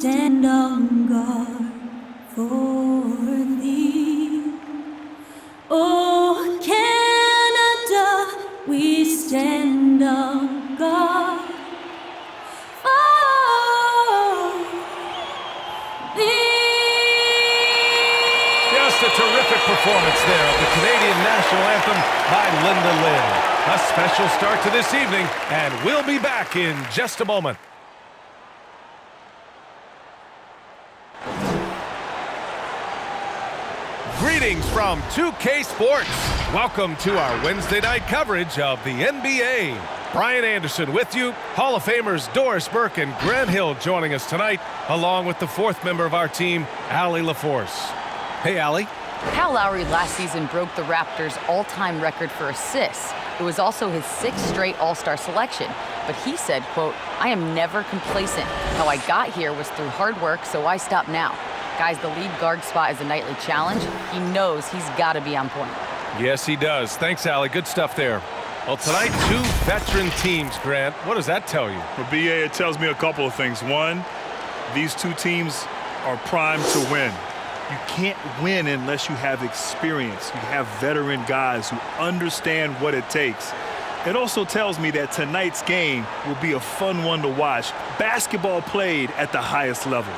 stand on guard for thee. Oh, Canada, we stand on guard for thee. Just a terrific performance there of the Canadian national anthem by Linda Lynn. A special start to this evening, and we'll be back in just a moment. Greetings from 2K Sports. Welcome to our Wednesday night coverage of the NBA. Brian Anderson with you. Hall of Famers Doris Burke and Grant Hill joining us tonight, along with the fourth member of our team, Allie LaForce. Hey, Allie. Kyle Lowry last season broke the Raptors' all-time record for assists. It was also his 6th straight All-Star selection. But he said, quote, "I am never complacent. How I got here was through hard work, so I stop now." Guys, the lead guard spot is a nightly challenge. He knows he's got to be on point. Yes, he does. Thanks, Allie. Good stuff there. Well, tonight, 2 veteran teams, Grant. What does that tell you? For BA, it tells me a couple of things. One, these 2 teams are primed to win. You can't win unless you have experience. You have veteran guys who understand what it takes. It also tells me that tonight's game will be a fun one to watch. Basketball played at the highest level.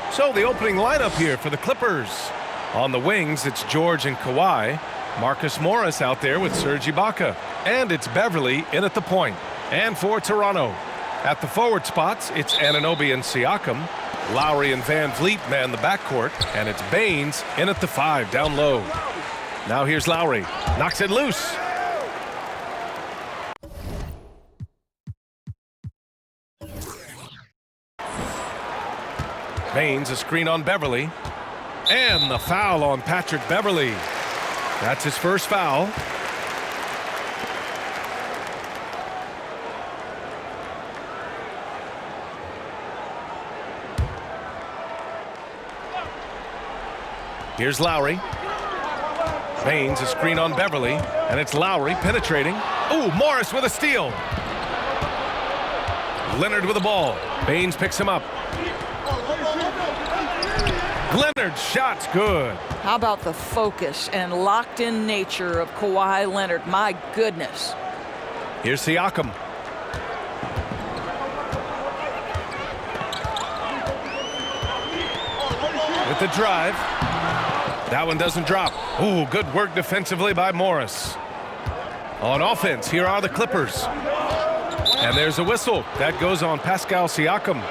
So the opening lineup here for the Clippers. On the wings, it's George and Kawhi. Marcus Morris out there with Serge Ibaka. And it's Beverly in at the point. And for Toronto. At the forward spots, it's Anunoby and Siakam. Lowry and Van Vliet man the backcourt. And it's Baines in at the 5 down low. Now here's Lowry. Knocks it loose. Baines, a screen on Beverly. And the foul on Patrick Beverly. That's his first foul. Here's Lowry. Baines, a screen on Beverly. And it's Lowry penetrating. Ooh, Morris with a steal. Leonard with the ball. Baines picks him up. Leonard's shot's good. How about the focus and locked-in nature of Kawhi Leonard? My goodness. Here's Siakam. With the drive. That one doesn't drop. Ooh, good work defensively by Morris. On offense, here are the Clippers. And there's a whistle. That goes on Pascal Siakam.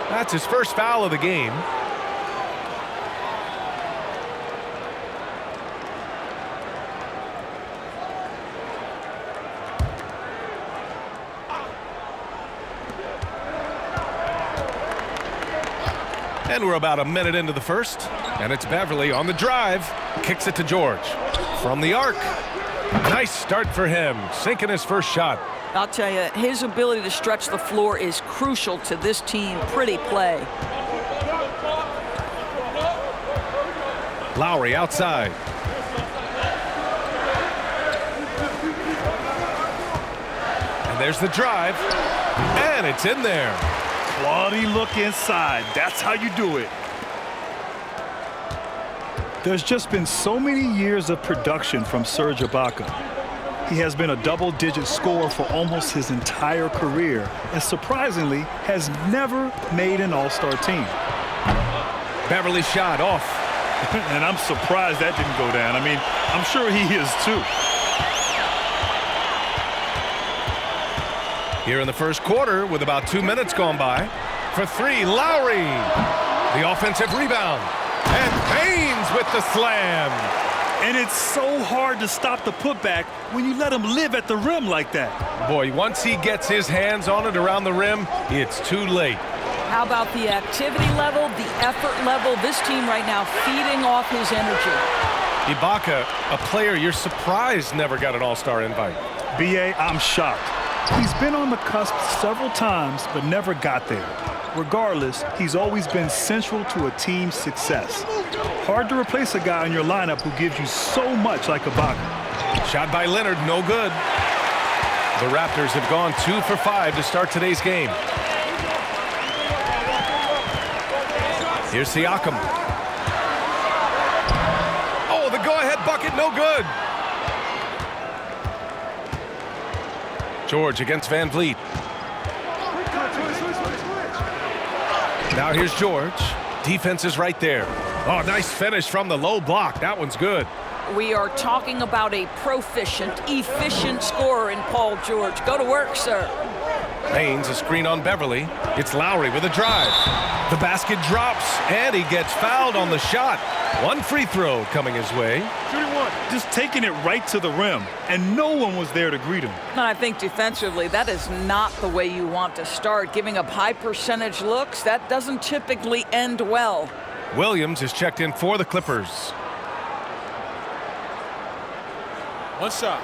That's his first foul of the game. And we're about a minute into the first. And it's Beverly on the drive. Kicks it to George. From the arc. Nice start for him. Sinking his first shot. I'll tell you, his ability to stretch the floor is crucial to this team. Pretty play. Lowry outside. And there's the drive. And it's in there. Quality look inside. That's how you do it. There's just been so many years of production from Serge Ibaka. He has been a double-digit scorer for almost his entire career and surprisingly has never made an All-Star team. Beverly shot off. And I'm surprised that didn't go down. I mean, I'm sure he is too. Here in the first quarter with about 2 minutes gone by. For 3, Lowry. The offensive rebound. And Baines with the slam. And it's so hard to stop the putback when you let him live at the rim like that. Boy, once he gets his hands on it around the rim, it's too late. How about the activity level, the effort level? This team right now feeding off his energy. Ibaka, a player you're surprised never got an All-Star invite. BA, I'm shocked. He's been on the cusp several times, but never got there. Regardless, he's always been central to a team's success. Hard to replace a guy in your lineup who gives you so much like Ibaka. Shot by Leonard, no good. The Raptors have gone 2 for 5 to start today's game. Here's Siakam. Oh, the go-ahead bucket, no good. George against Van Vliet. Now here's George. Defense is right there. Oh, nice finish from the low block. That one's good. We are talking about a proficient, efficient scorer in Paul George. Go to work, sir. Haynes, a screen on Beverly. It's Lowry with a drive. The basket drops, and he gets fouled on the shot. One free throw coming his way. Just taking it right to the rim, and no one was there to greet him. And I think defensively, that is not the way you want to start. Giving up high percentage looks, that doesn't typically end well. Williams is checked in for the Clippers. One shot.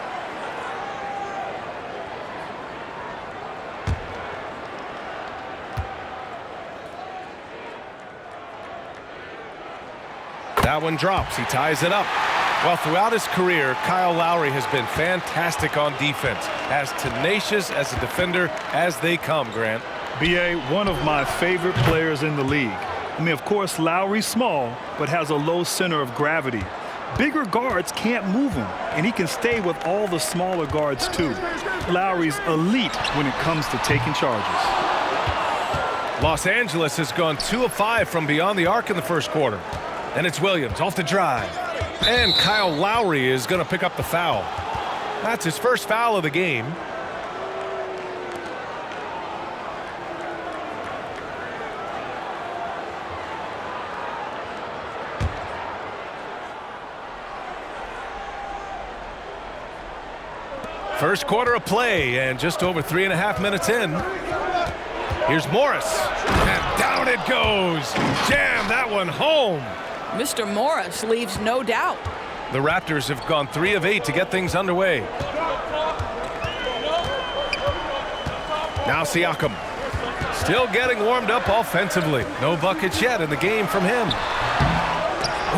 That one drops. He ties it up. Well, throughout his career, Kyle Lowry has been fantastic on defense, as tenacious as a defender as they come, Grant. B.A., one of my favorite players in the league. I mean, of course, Lowry's small, but has a low center of gravity. Bigger guards can't move him, and he can stay with all the smaller guards, too. Lowry's elite when it comes to taking charges. Los Angeles has gone 2 of 5 from beyond the arc in the first quarter. And it's Williams off the drive. And Kyle Lowry is going to pick up the foul. That's his first foul of the game. First quarter of play, and just over 3.5 minutes in. Here's Morris, and down it goes. Jam that one home. Mr. Morris leaves no doubt. The Raptors have gone 3 of 8 to get things underway. Now Siakam, still getting warmed up offensively. No buckets yet in the game from him.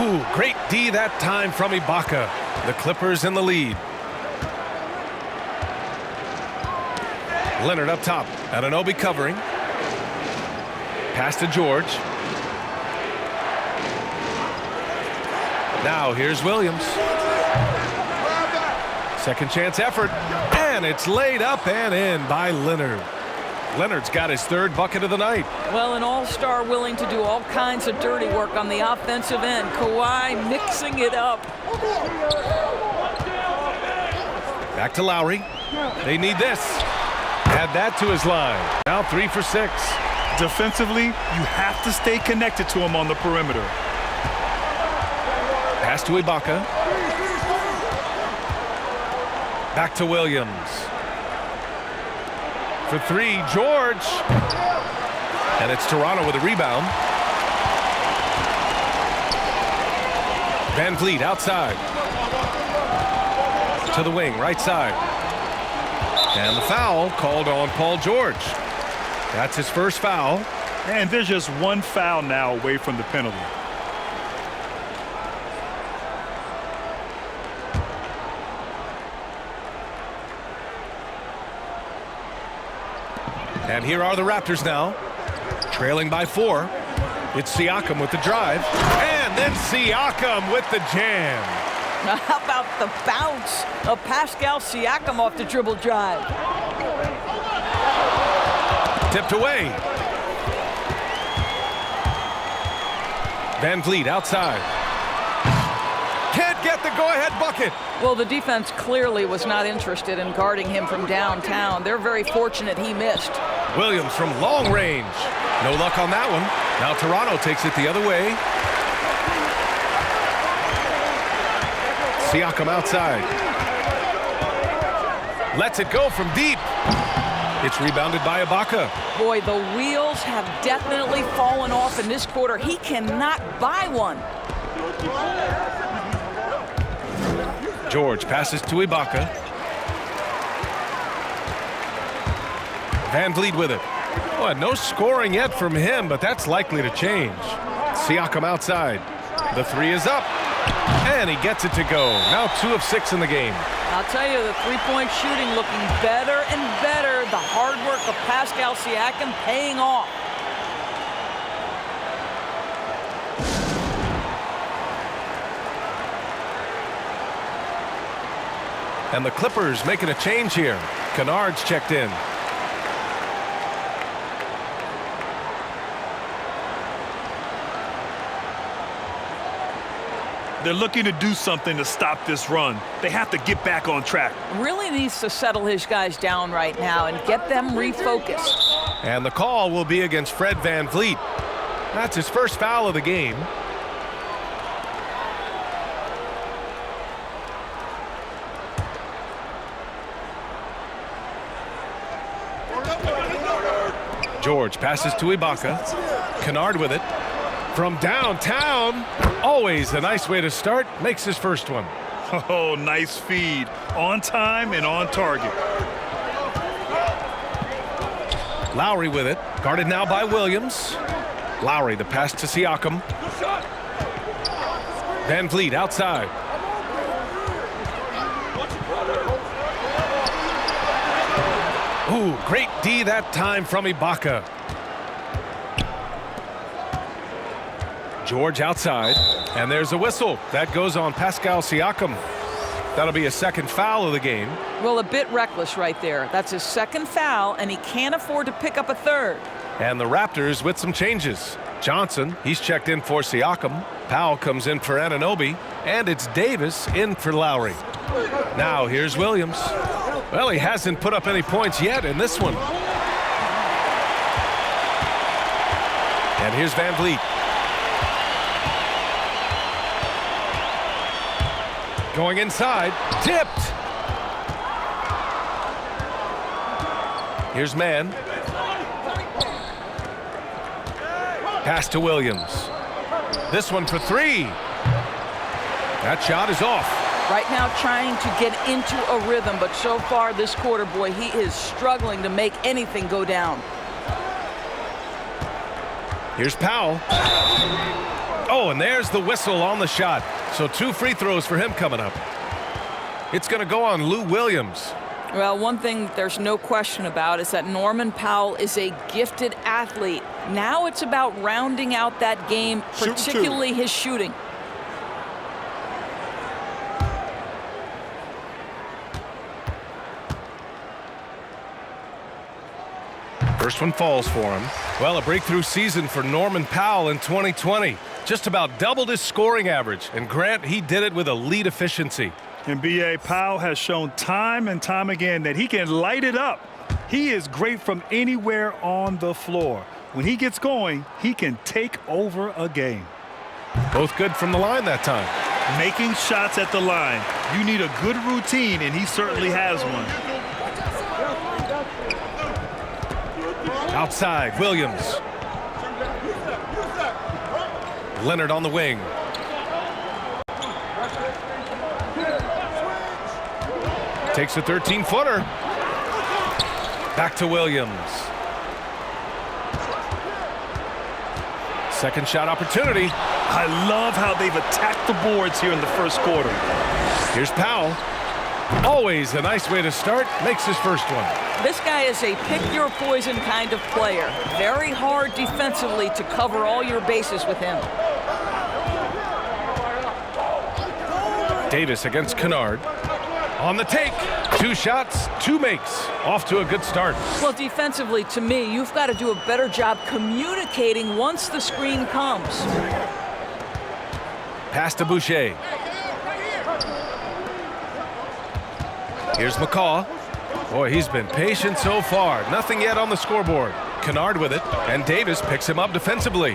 Ooh, great D that time from Ibaka. The Clippers in the lead. Leonard up top. Anunoby covering. Pass to George. Now here's Williams. Second chance effort. And it's laid up and in by Leonard. Leonard's got his 3rd bucket of the night. Well, an all-star willing to do all kinds of dirty work on the offensive end. Kawhi mixing it up. Back to Lowry. They need this. Add that to his line. Now 3 for 6. Defensively, you have to stay connected to him on the perimeter. Pass to Ibaka. Back to Williams. For 3, George. And it's Toronto with a rebound. Van Vliet outside. To the wing, right side. And the foul called on Paul George. That's his first foul. And there's just one foul now away from the penalty. And here are the Raptors now, trailing by 4. It's Siakam with the drive. And then Siakam with the jam. How about the bounce of Pascal Siakam off the dribble drive? Tipped away. Van Vliet outside. Can't get the go-ahead bucket. Well, the defense clearly was not interested in guarding him from downtown. They're very fortunate he missed. Williams from long range. No luck on that one. Now Toronto takes it the other way. Siakam outside. Lets it go from deep. It's rebounded by Ibaka. Boy, the wheels have definitely fallen off in this quarter. He cannot buy one. George passes to Ibaka. Van Vliet with it. Well, no scoring yet from him, but that's likely to change. Siakam outside. The 3 is up. And he gets it to go. Now 2 of 6 in the game. I'll tell you, the three-point shooting looking better and better. The hard work of Pascal Siakam paying off. And the Clippers making a change here. Kennard's checked in. They're looking to do something to stop this run. They have to get back on track. Really needs to settle his guys down right now and get them refocused. And the call will be against Fred VanVleet. That's his first foul of the game. George passes to Ibaka. Kennard with it. From downtown. Always a nice way to start. Makes his first one. Oh, nice feed. On time and on target. Lowry with it. Guarded now by Williams. Lowry, the pass to Siakam. VanVleet outside. Ooh, great D that time from Ibaka. George outside, and there's a whistle. That goes on Pascal Siakam. That'll be a second foul of the game. Well, a bit reckless right there. That's his second foul, and he can't afford to pick up a third. And the Raptors with some changes. Johnson, he's checked in for Siakam. Powell comes in for Anunoby, and it's Davis in for Lowry. Now here's Williams. Well, he hasn't put up any points yet in this one. And here's VanVleet. Going inside, tipped. Here's Mann. Pass to Williams. This one for three. That shot is off. Right now trying to get into a rhythm, but so far this quarter, boy, he is struggling to make anything go down. Here's Powell. Oh, and there's the whistle on the shot. So 2 free throws for him coming up. It's going to go on Lou Williams. Well, one thing there's no question about is that Norman Powell is a gifted athlete. Now it's about rounding out that game, particularly his shooting. First one falls for him. Well, a breakthrough season for Norman Powell in 2020. Just about doubled his scoring average. And Grant, he did it with elite efficiency. And B.A. Powell has shown time and time again that he can light it up. He is great from anywhere on the floor. When he gets going, he can take over a game. Both good from the line that time. Making shots at the line. You need a good routine, and he certainly has one. Outside, Williams. Leonard on the wing. Takes a 13-footer. Back to Williams. Second shot opportunity. I love how they've attacked the boards here in the first quarter. Here's Powell. Always a nice way to start. Makes his first one. This guy is a pick-your-poison kind of player. Very hard defensively to cover all your bases with him. Davis against Kennard. On the take. 2 shots, 2 makes. Off to a good start. Well, defensively, to me, you've got to do a better job communicating once the screen comes. Pass to Boucher. Here's McCaw. Boy, he's been patient so far. Nothing yet on the scoreboard. Kennard with it, and Davis picks him up defensively.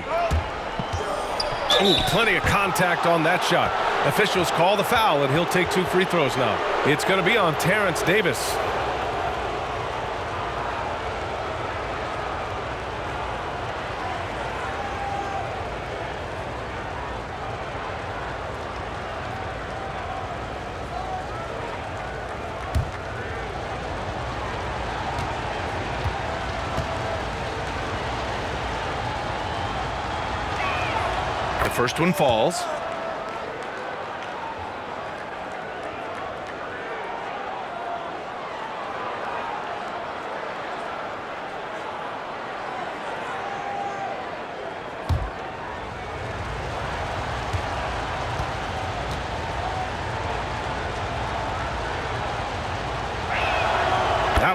Ooh, plenty of contact on that shot. Officials call the foul, and he'll take 2 free throws now. It's going to be on Terrence Davis. The first one falls.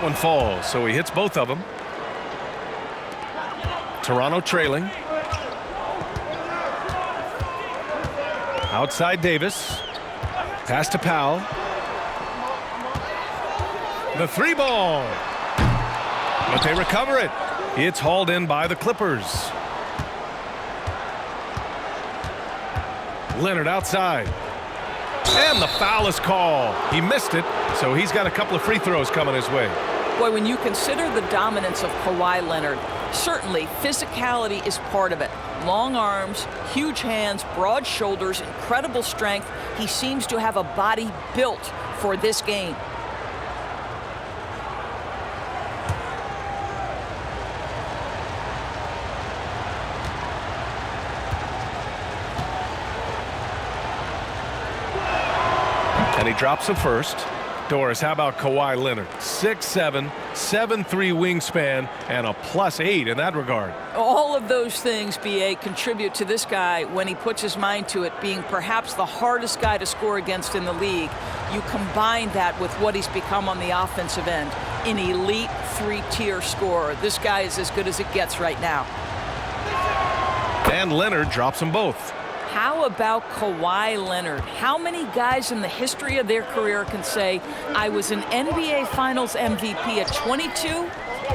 that one falls, so he hits both of them. Toronto trailing. Outside Davis. Pass to Powell. The three ball. But they recover it. It's hauled in by the Clippers. Leonard outside. And the foul is called. He missed it, so he's got a couple of free throws coming his way. Boy, when you consider the dominance of Kawhi Leonard, certainly physicality is part of it. Long arms, huge hands, broad shoulders, incredible strength. He seems to have a body built for this game. And he drops the first. Doris, how about Kawhi Leonard? 6'7", 7'3" wingspan, and a +8 in that regard. All of those things, B.A., contribute to this guy when he puts his mind to it, being perhaps the hardest guy to score against in the league. You combine that with what he's become on the offensive end, an elite three-tier scorer. This guy is as good as it gets right now. And Leonard drops them both. How about Kawhi Leonard? How many guys in the history of their career can say, I was an NBA Finals MVP at 22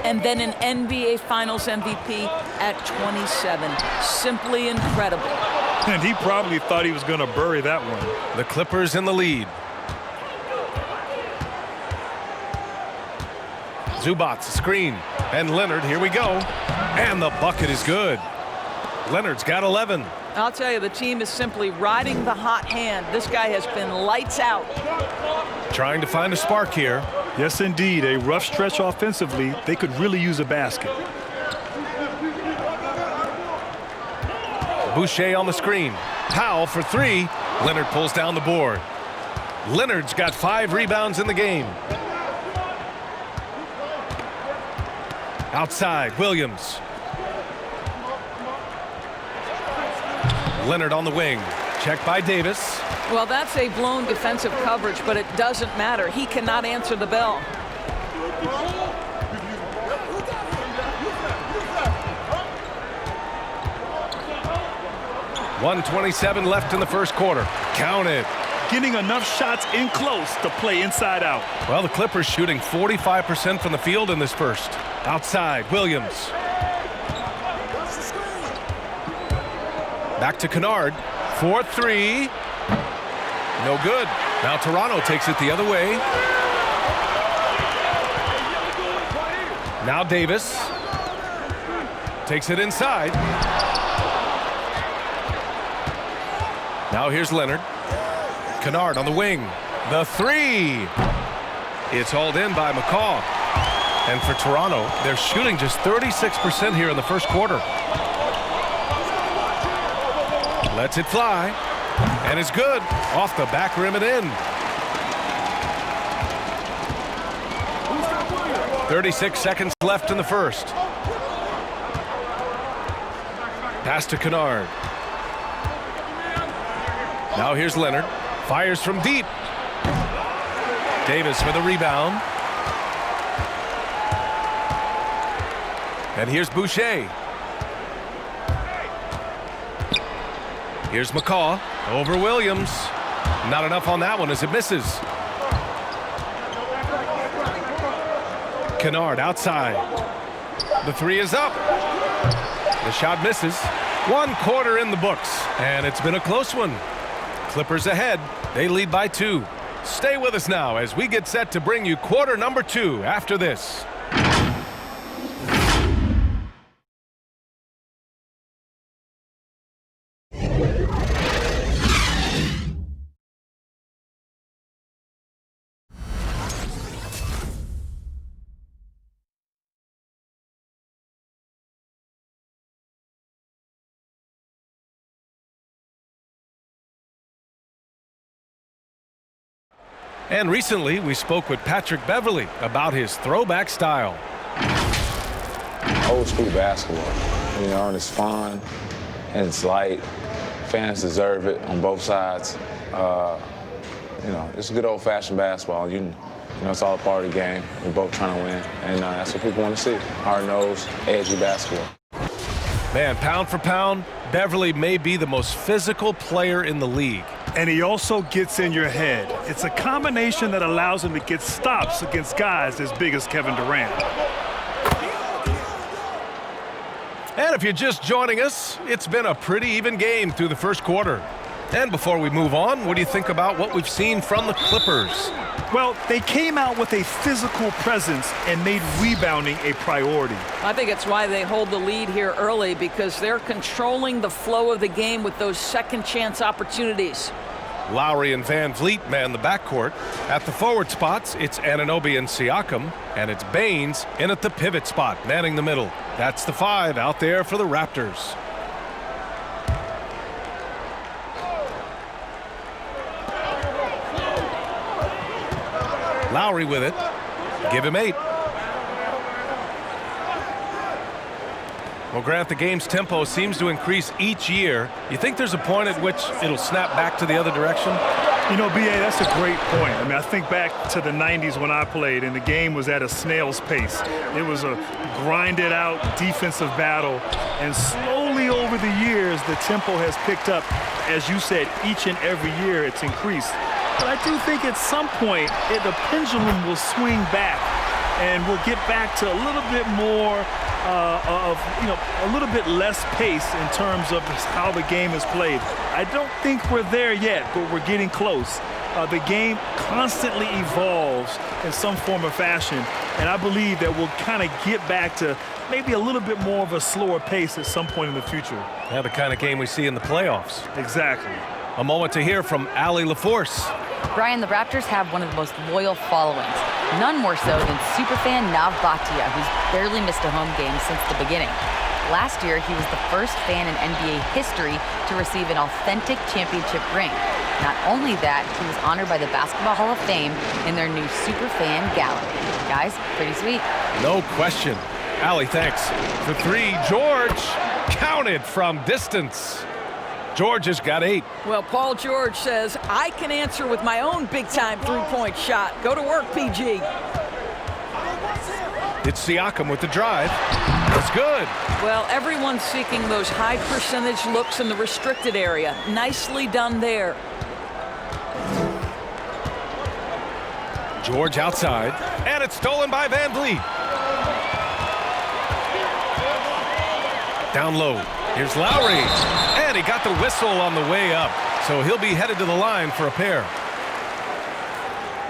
and then an NBA Finals MVP at 27? Simply incredible. And he probably thought he was going to bury that one. The Clippers in the lead. Zubats screen. And Leonard, here we go. And the bucket is good. Leonard's got 11. I'll tell you, the team is simply riding the hot hand. This guy has been lights out. Trying to find a spark here. Yes, indeed. A rough stretch offensively. They could really use a basket. Boucher on the screen. Powell for three. Leonard pulls down the board. Leonard's got 5 rebounds in the game. Outside, Williams. Leonard on the wing. Check by Davis. Well, that's a blown defensive coverage, but it doesn't matter. He cannot answer the bell. .127 left in the first quarter. Count it. Getting enough shots in close to play inside out. Well, the Clippers shooting 45% from the field in this first. Outside, Williams. Back to Kennard. 4-3. No good. Now Toronto takes it the other way. Now Davis. Takes it inside. Now here's Leonard. Kennard on the wing. The three. It's hauled in by McCaw. And for Toronto, they're shooting just 36% here in the first quarter. Lets it fly. And it's good. Off the back rim and in. 36 seconds left in the first. Pass to Kennard. Now here's Leonard. Fires from deep. Davis for the rebound. And here's Boucher. Here's McCaw over Williams. Not enough on that one as it misses. Kennard outside. The three is up. The shot misses. 1 quarter in the books, and it's been a close one. Clippers ahead. They lead by 2. Stay with us now as we get set to bring you quarter number 2 after this. And recently, we spoke with Patrick Beverley about his throwback style. Old school basketball, you know, and it's fun and it's light. Fans deserve it on both sides. You know, it's good old-fashioned basketball. You it's all a part of the game. We're both trying to win, and that's what people want to see. Hard-nosed, edgy basketball. Man, pound for pound, Beverly may be the most physical player in the league. And he also gets in your head. It's a combination that allows him to get stops against guys as big as Kevin Durant. And if you're just joining us, it's been a pretty even game through the first quarter. And before we move on, what do you think about what we've seen from the Clippers? Well, they came out with a physical presence and made rebounding a priority. I think it's why they hold the lead here early, because they're controlling the flow of the game with those second chance opportunities. Lowry and Van Vliet man the backcourt. At the forward spots, it's Anunoby and Siakam, and it's Baines in at the pivot spot, manning the middle. That's the 5 out there for the Raptors. Lowry with it. Give him 8. Well, Grant, the game's tempo seems to increase each year. You think there's a point at which it'll snap back to the other direction? You know, B.A., that's a great point. I mean, I think back to the 90s when I played, and the game was at a snail's pace. It was a grinded-out defensive battle, and slowly over the years, the tempo has picked up. As you said, each and every year it's increased. But I do think at some point, the pendulum will swing back, and we'll get back to a little bit more a little bit less pace in terms of how the game is played. I don't think we're there yet, but we're getting close. The game constantly evolves in some form or fashion, and I believe that we'll kind of get back to maybe a little bit more of a slower pace at some point in the future. Yeah, the kind of game we see in the playoffs. Exactly. A moment to hear from Allie LaForce. Brian, the Raptors have one of the most loyal followings, none more so than superfan Nav Bhatia, who's barely missed a home game since the beginning. Last year, he was the first fan in NBA history to receive an authentic championship ring. Not only that, he was honored by the Basketball Hall of Fame in their new superfan gallery. Guys, pretty sweet. No question. Allie, thanks. For 3, George counted from distance. George has got 8. Well, Paul George says, I can answer with my own big-time three-point shot. Go to work, PG. It's Siakam with the drive. That's good. Well, everyone's seeking those high-percentage looks in the restricted area. Nicely done there. George outside, and it's stolen by Van Vliet. Down low. Here's Lowry, and he got the whistle on the way up, so he'll be headed to the line for a pair.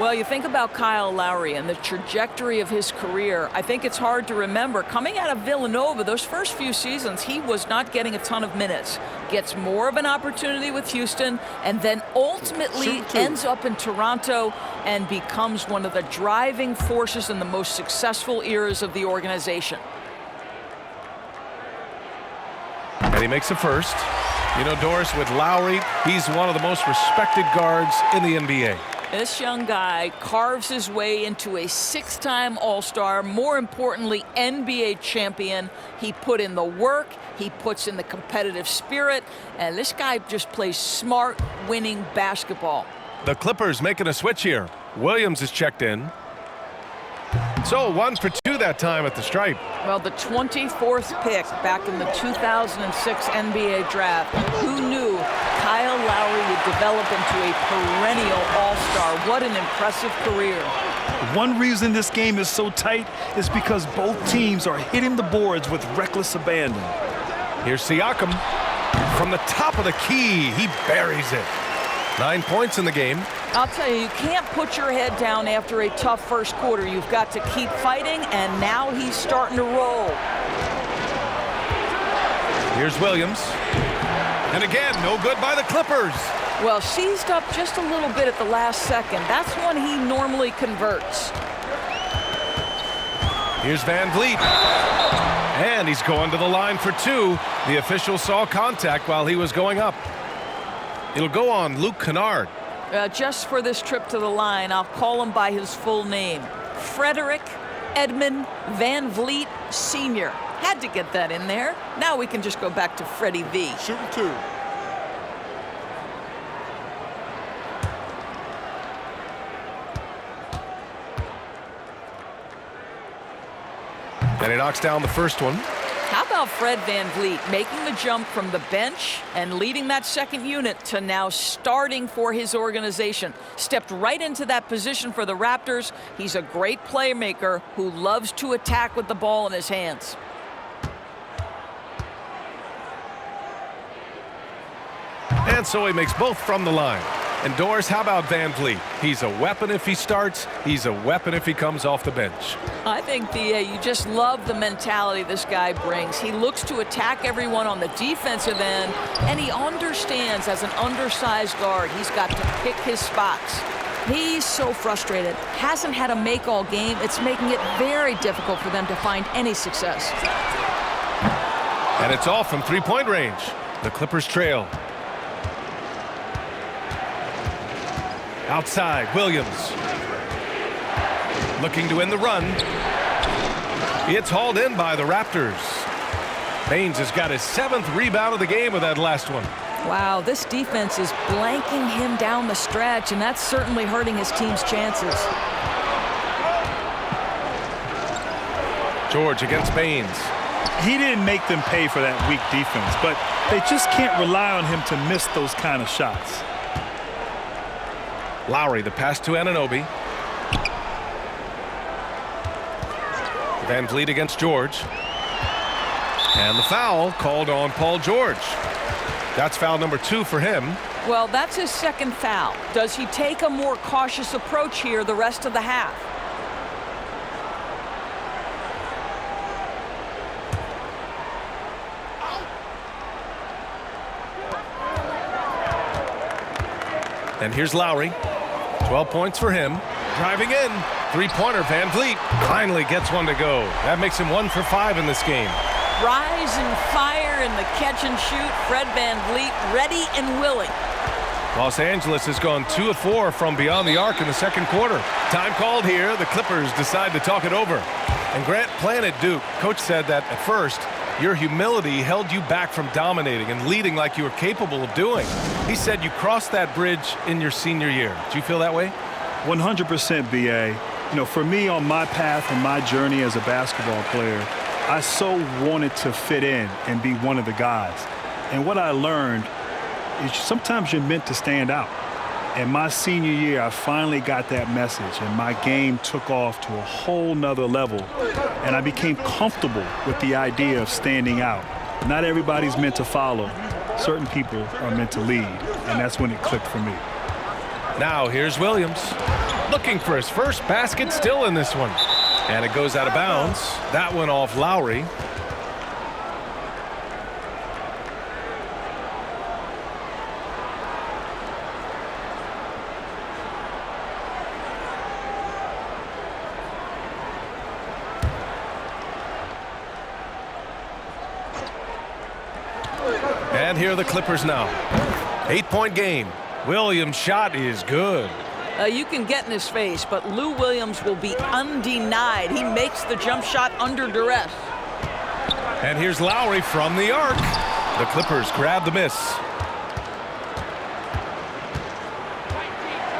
Well, you think about Kyle Lowry and the trajectory of his career. I think it's hard to remember. Coming out of Villanova, those first few seasons, he was not getting a ton of minutes. Gets more of an opportunity with Houston, and then ultimately ends up in Toronto and becomes one of the driving forces in the most successful eras of the organization. And he makes the first. You know, Doris, with Lowry, he's one of the most respected guards in the NBA. This young guy carves his way into a 6-time All-Star, more importantly, NBA champion. He put in the work, he puts in the competitive spirit, and this guy just plays smart, winning basketball. The Clippers making a switch here. Williams is checked in. So 1 for 2 that time at the stripe. Well, the 24th pick back in the 2006 NBA draft. Who knew Kyle Lowry would develop into a perennial all-star? What an impressive career. One reason this game is so tight is because both teams are hitting the boards with reckless abandon. Here's Siakam. From the top of the key, he buries it. 9 points in the game. I'll tell you, you can't put your head down after a tough first quarter. You've got to keep fighting, and now he's starting to roll. Here's Williams. And again, no good by the Clippers. Well, seized up just a little bit at the last second. That's when he normally converts. Here's Van Vliet. And he's going to the line for 2. The official saw contact while he was going up. It'll go on Luke Kennard. Just for this trip to the line, I'll call him by his full name. Frederick Edmund Van Vliet Sr. Had to get that in there. Now we can just go back to Freddie V. Shooting 2. And he knocks down the first one. How about Fred VanVleet making the jump from the bench and leading that second unit to now starting for his organization? Stepped right into that position for the Raptors. He's a great playmaker who loves to attack with the ball in his hands. And so he makes both from the line. And Doris, how about VanVleet? He's a weapon if he starts. He's a weapon if he comes off the bench. I think, B.A., you just love the mentality this guy brings. He looks to attack everyone on the defensive end, and he understands as an undersized guard, he's got to pick his spots. He's so frustrated. Hasn't had a make-all game. It's making it very difficult for them to find any success. And it's off from three-point range. The Clippers trail. Outside, Williams. Looking to end the run. It's hauled in by the Raptors. Baynes has got his 7th rebound of the game with that last one. Wow, this defense is blanking him down the stretch, and that's certainly hurting his team's chances. George against Baynes. He didn't make them pay for that weak defense, but they just can't rely on him to miss those kind of shots. Lowry, the pass to Anunoby. VanVleet against George. And the foul called on Paul George. That's foul number 2 for him. Well, that's his second foul. Does he take a more cautious approach here the rest of the half? And here's Lowry. 12 points for him. Driving in. Three-pointer, VanVleet finally gets one to go. That makes him 1 for 5 in this game. Rise and fire in the catch and shoot. Fred VanVleet ready and willing. Los Angeles has gone 2 of 4 from beyond the arc in the second quarter. Time called here. The Clippers decide to talk it over. And Grant, playing at Duke, coach said that at first, your humility held you back from dominating and leading like you were capable of doing. He said you crossed that bridge in your senior year. Do you feel that way? 100% BA. You know, for me on my path and my journey as a basketball player, I so wanted to fit in and be one of the guys. And what I learned is sometimes you're meant to stand out. In my senior year, I finally got that message, and my game took off to a whole nother level. And I became comfortable with the idea of standing out. Not everybody's meant to follow. Certain people are meant to lead, and that's when it clicked for me. Now here's Williams. Looking for his first basket still in this one. And it goes out of bounds. That one off Lowry. And here are the Clippers now. 8-point game. Williams' shot is good. You can get in his face, but Lou Williams will be undenied. He makes the jump shot under duress. And here's Lowry from the arc. The Clippers grab the miss.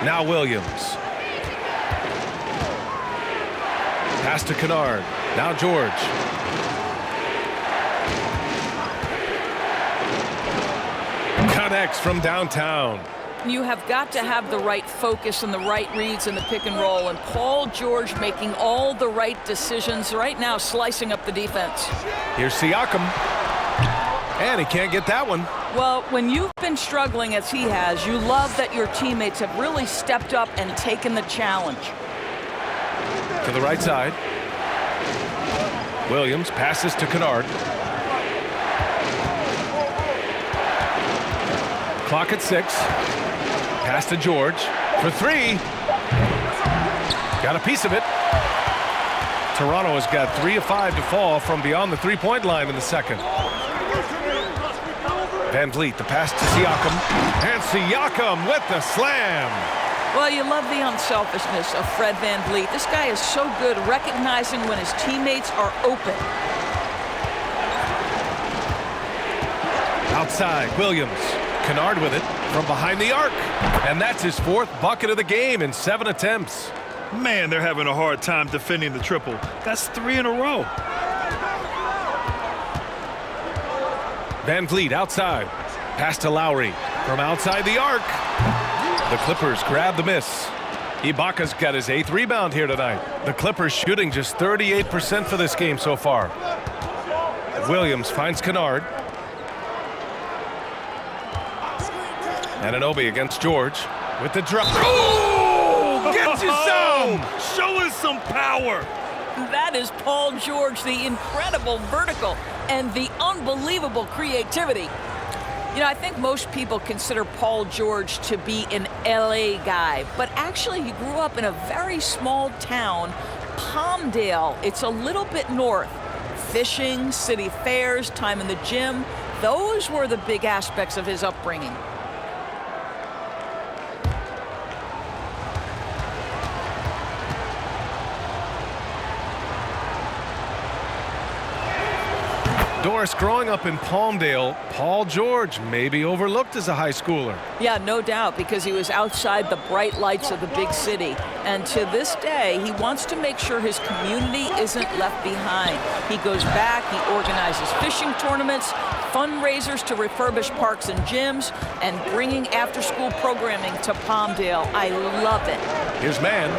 Now Williams. Pass to Kennard. Now George. Connects from downtown. You have got to have the right focus and the right reads in the pick and roll, and Paul George making all the right decisions right now, slicing up the defense. Here's Siakam. And he can't get that one. Well, when you've been struggling as he has, you love that your teammates have really stepped up and taken the challenge. To the right side. Williams passes to Kennard. Clock at 6. Pass to George for 3. Got a piece of it. Toronto has got 3 of 5 to fall from beyond the three-point line in the second. VanVleet, the pass to Siakam. And Siakam with the slam. Well, you love the unselfishness of Fred VanVleet. This guy is so good recognizing when his teammates are open. Outside, Williams. Kennard with it from behind the arc. And that's his 4th bucket of the game in 7 attempts. Man, they're having a hard time defending the triple. That's 3 in a row. Van Vliet outside. Pass to Lowry. From outside the arc. The Clippers grab the miss. Ibaka's got his 8th rebound here tonight. The Clippers shooting just 38% for this game so far. Williams finds Kennard. Anunoby against George with the drop. Oh! Gets you some! Show us some power! That is Paul George, the incredible vertical and the unbelievable creativity. You know, I think most people consider Paul George to be an LA guy, but actually he grew up in a very small town, Palmdale. It's a little bit north. Fishing, city fairs, time in the gym, those were the big aspects of his upbringing. Doris, growing up in Palmdale, Paul George may be overlooked as a high schooler. Yeah, no doubt, because he was outside the bright lights of the big city. And to this day, he wants to make sure his community isn't left behind. He goes back, he organizes fishing tournaments, fundraisers to refurbish parks and gyms, and bringing after-school programming to Palmdale. I love it. Here's man.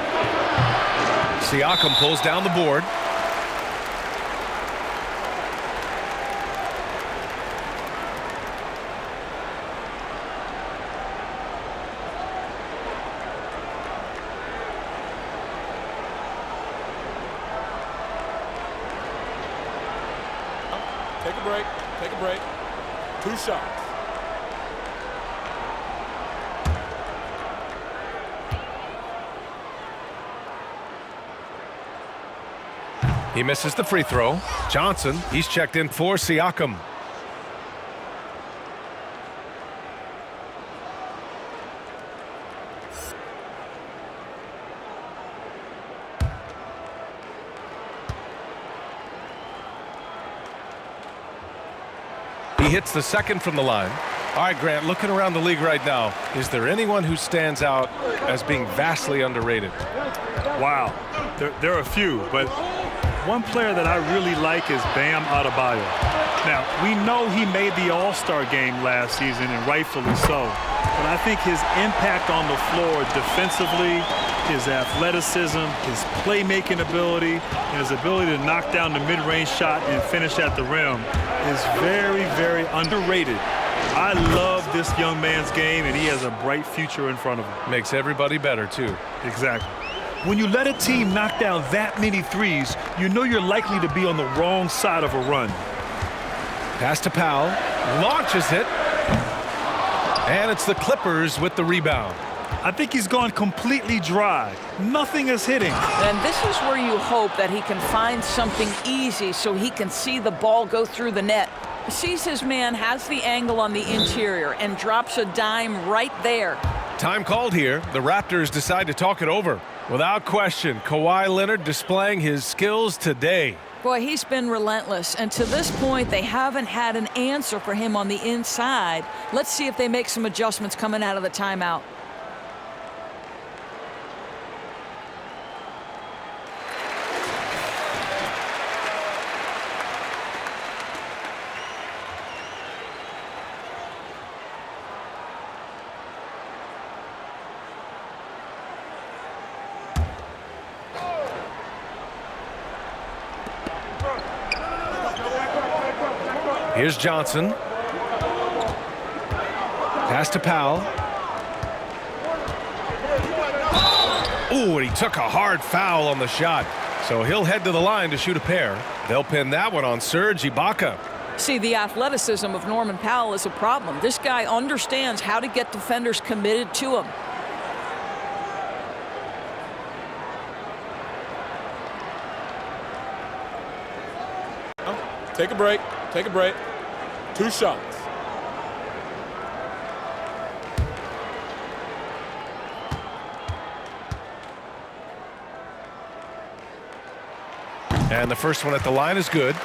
Siakam pulls down the board. Take a break. Take a break. 2 shots. He misses the free throw. Johnson, he's checked in for Siakam. He hits the second from the line. All right, Grant, looking around the league right now, is there anyone who stands out as being vastly underrated? Wow. There are a few, but one player that I really like is Bam Adebayo. Now, we know he made the All-Star game last season, and rightfully so. But I think his impact on the floor defensively, his athleticism, his playmaking ability, and his ability to knock down the mid-range shot and finish at the rim is very, very underrated. I love this young man's game, and he has a bright future in front of him. Makes everybody better, too. Exactly. When you let a team knock down that many threes, you know you're likely to be on the wrong side of a run. Pass to Powell, launches it, and it's the Clippers with the rebound. I think he's gone completely dry. Nothing is hitting. And this is where you hope that he can find something easy so he can see the ball go through the net. Sees his man, has the angle on the interior, and drops a dime right there. Time called here. The Raptors decide to talk it over. Without question, Kawhi Leonard displaying his skills today. Boy, he's been relentless, and to this point, they haven't had an answer for him on the inside. Let's see if they make some adjustments coming out of the timeout. Here's Johnson. Pass to Powell. Ooh, and he took a hard foul on the shot. So he'll head to the line to shoot a pair. They'll pin that one on Serge Ibaka. See, the athleticism of Norman Powell is a problem. This guy understands how to get defenders committed to him. Take a break. Take a break. 2 shots. And the first one at the line is good.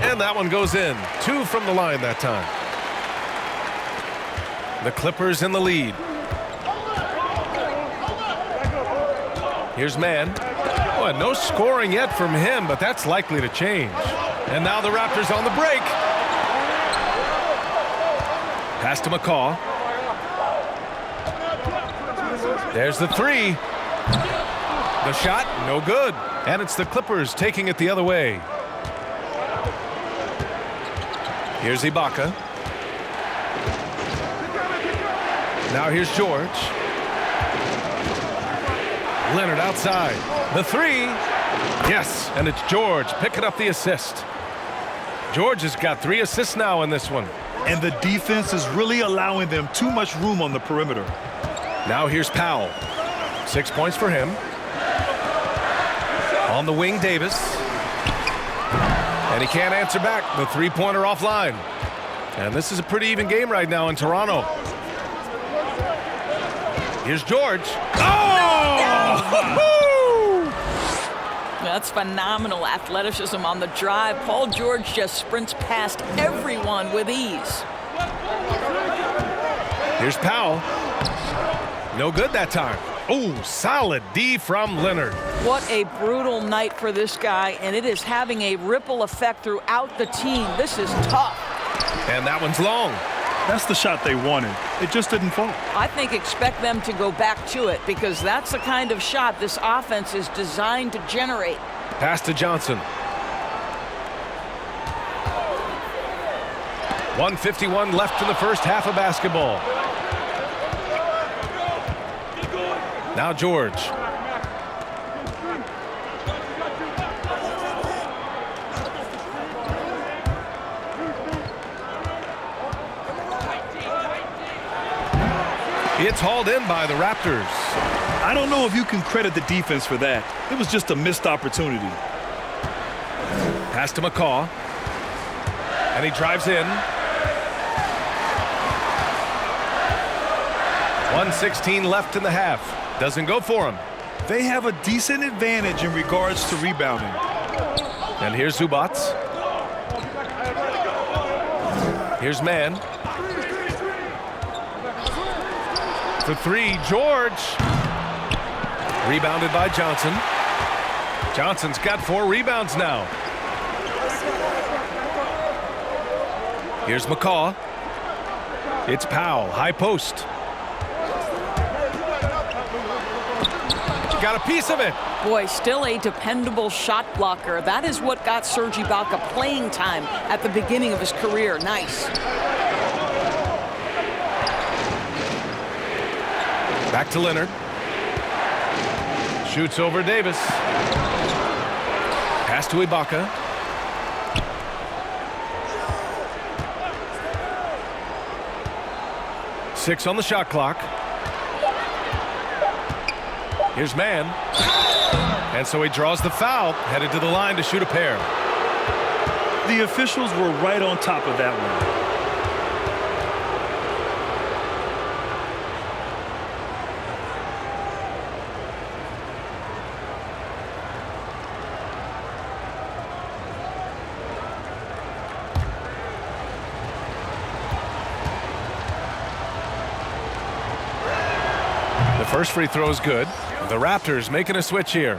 And that one goes in. 2 from the line that time. The Clippers in the lead. Here's Mann. Oh, no scoring yet from him, but that's likely to change. And now the Raptors on the break. Pass to McCaw. There's the 3. The shot, no good. And it's the Clippers taking it the other way. Here's Ibaka. Now here's George. Leonard outside. The 3. Yes, and it's George picking up the assist. George has got 3 assists now in this one. And the defense is really allowing them too much room on the perimeter. Now here's Powell. 6 points for him. On the wing, Davis. And he can't answer back. The 3-pointer offline. And this is a pretty even game right now in Toronto. Here's George. Oh! That's phenomenal athleticism on the drive. Paul George just sprints past everyone with ease. Here's Powell. No good that time. Oh, solid D from Leonard. What a brutal night for this guy, and it is having a ripple effect throughout the team. This is tough. And that one's long. That's the shot they wanted. It just didn't fall. I think expect them to go back to it because that's the kind of shot this offense is designed to generate. Pass to Johnson. 1:51 left in the first half of basketball. Now George. It's hauled in by the Raptors. I don't know if you can credit the defense for that. It was just a missed opportunity. Pass to McCaw. And he drives in. 1:16 left in the half. Doesn't go for him. They have a decent advantage in regards to rebounding. And here's Zubac. Here's Mann. For 3, George. Rebounded by Johnson. Johnson's got 4 rebounds now. Here's McCaw. It's Powell, high post. Got a piece of it. Boy, still a dependable shot blocker. That is what got Serge Ibaka playing time at the beginning of his career. Nice. Back to Leonard. Shoots over Davis. Pass to Ibaka. Six on the shot clock. Here's Mann. And so he draws the foul, headed to the line to shoot a pair. The officials were right on top of that one. The first free throw is good. The Raptors making a switch here.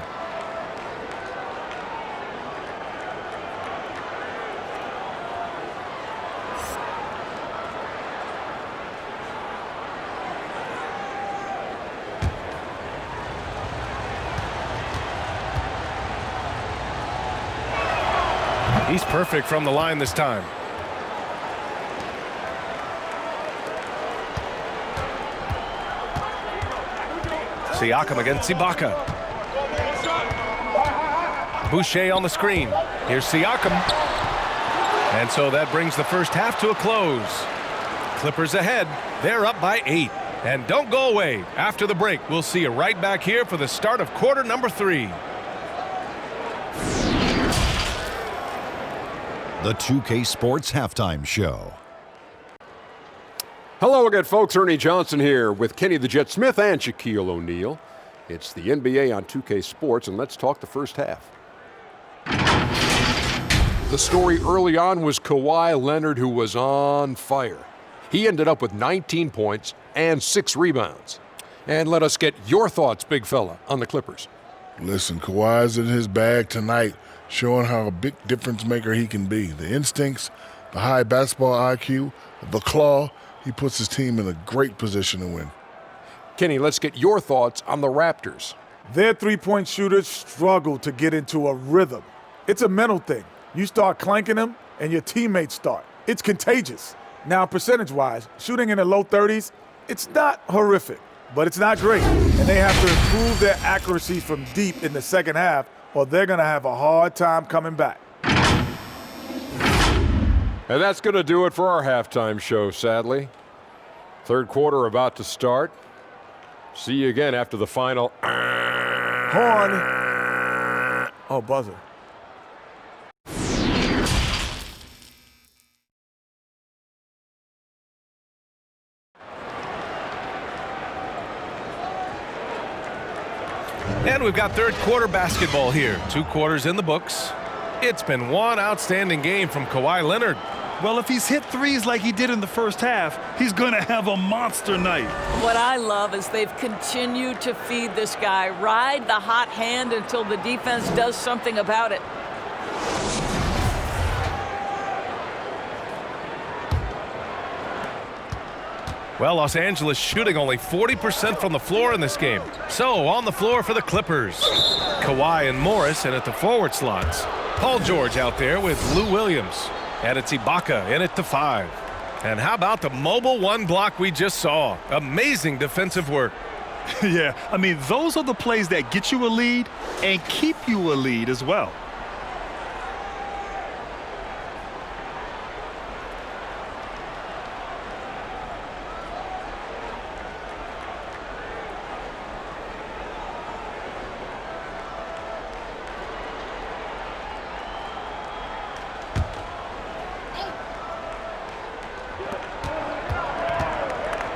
He's perfect from the line this time. Siakam against Ibaka. Boucher on the screen. Here's Siakam. And so that brings the first half to a close. Clippers ahead. They're up by 8. And don't go away. After the break, we'll see you right back here for the start of quarter number 3. The 2K Sports Halftime Show. Hello again, folks. Ernie Johnson here with Kenny the Jet Smith and Shaquille O'Neal. It's the NBA on 2K Sports, and let's talk the first half. The story early on was Kawhi Leonard, who was on fire. He ended up with 19 points and 6 rebounds. And let us get your thoughts, big fella, on the Clippers. Listen, Kawhi's in his bag tonight, showing how a big difference maker he can be. The instincts, the high basketball IQ, the claw, he puts his team in a great position to win. Kenny, let's get your thoughts on the Raptors. Their three-point shooters struggle to get into a rhythm. It's a mental thing. You start clanking them, and your teammates start. It's contagious. Now, percentage-wise, shooting in the low 30s, it's not horrific, but it's not great. And they have to improve their accuracy from deep in the second half, or they're going to have a hard time coming back. And that's going to do it for our halftime show, sadly. Third quarter about to start. See you again after the final. Horn. Oh, buzzer. And we've got third quarter basketball here. 2 quarters in the books. It's been one outstanding game from Kawhi Leonard. Well, if he's hit threes like he did in the first half, he's going to have a monster night. What I love is they've continued to feed this guy, ride the hot hand until the defense does something about it. Well, Los Angeles shooting only 40% from the floor in this game. So, on the floor for the Clippers. Kawhi and Morris in at the forward slots. Paul George out there with Lou Williams. And it's Ibaka in at the 5. And how about the mobile 1 block we just saw? Amazing defensive work. Yeah, I mean, those are the plays that get you a lead and keep you a lead as well.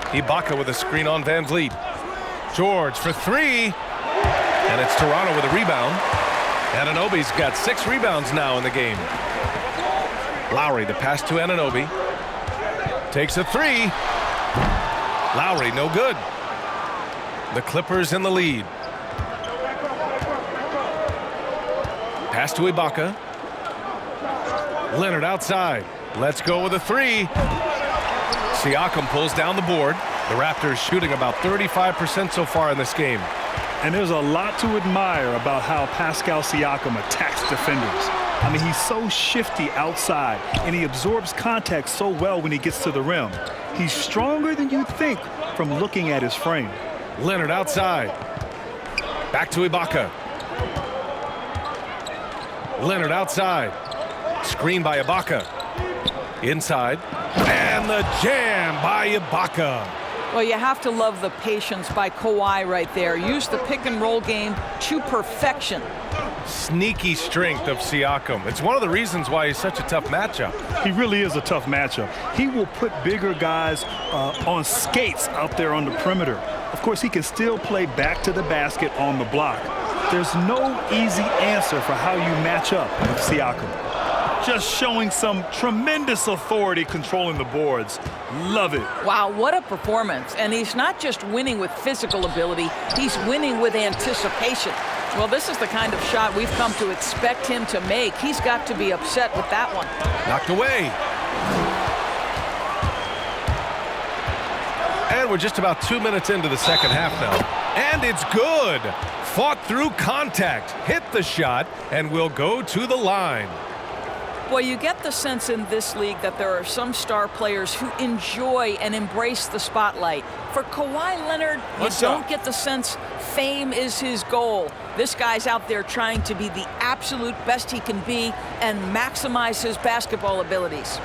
Ibaka with a screen on Van Vliet. George for 3. And it's Toronto with a rebound. Anunoby's got 6 rebounds now in the game. Lowry, the pass to Anunoby. Takes a 3. Lowry, no good. The Clippers in the lead. Pass to Ibaka. Leonard outside. Let's go with a 3. Siakam pulls down the board. The Raptors shooting about 35% so far in this game. And there's a lot to admire about how Pascal Siakam attacks defenders. I mean, he's so shifty outside, and he absorbs contact so well when he gets to the rim. He's stronger than you'd think from looking at his frame. Leonard outside. Back to Ibaka. Leonard outside. Screen by Ibaka. Inside. And the jam by Ibaka. Well, you have to love the patience by Kawhi right there. Use the pick and roll game to perfection. Sneaky strength of Siakam. It's one of the reasons why he's such a tough matchup. He really is a tough matchup. He will put bigger guys on skates out there on the perimeter. Of course, he can still play back to the basket on the block. There's no easy answer for how you match up with Siakam. Just showing some tremendous authority controlling the boards. Love it. Wow, what a performance. And he's not just winning with physical ability, he's winning with anticipation. Well, this is the kind of shot we've come to expect him to make. He's got to be upset with that one. Knocked away. And we're just about 2 minutes into the second half now. And it's good. Fought through contact, hit the shot, and will go to the line. Well, you get the sense in this league that there are some star players who enjoy and embrace the spotlight. For Kawhi Leonard, you don't get the sense fame is his goal. This guy's out there trying to be the absolute best he can be and maximize his basketball abilities.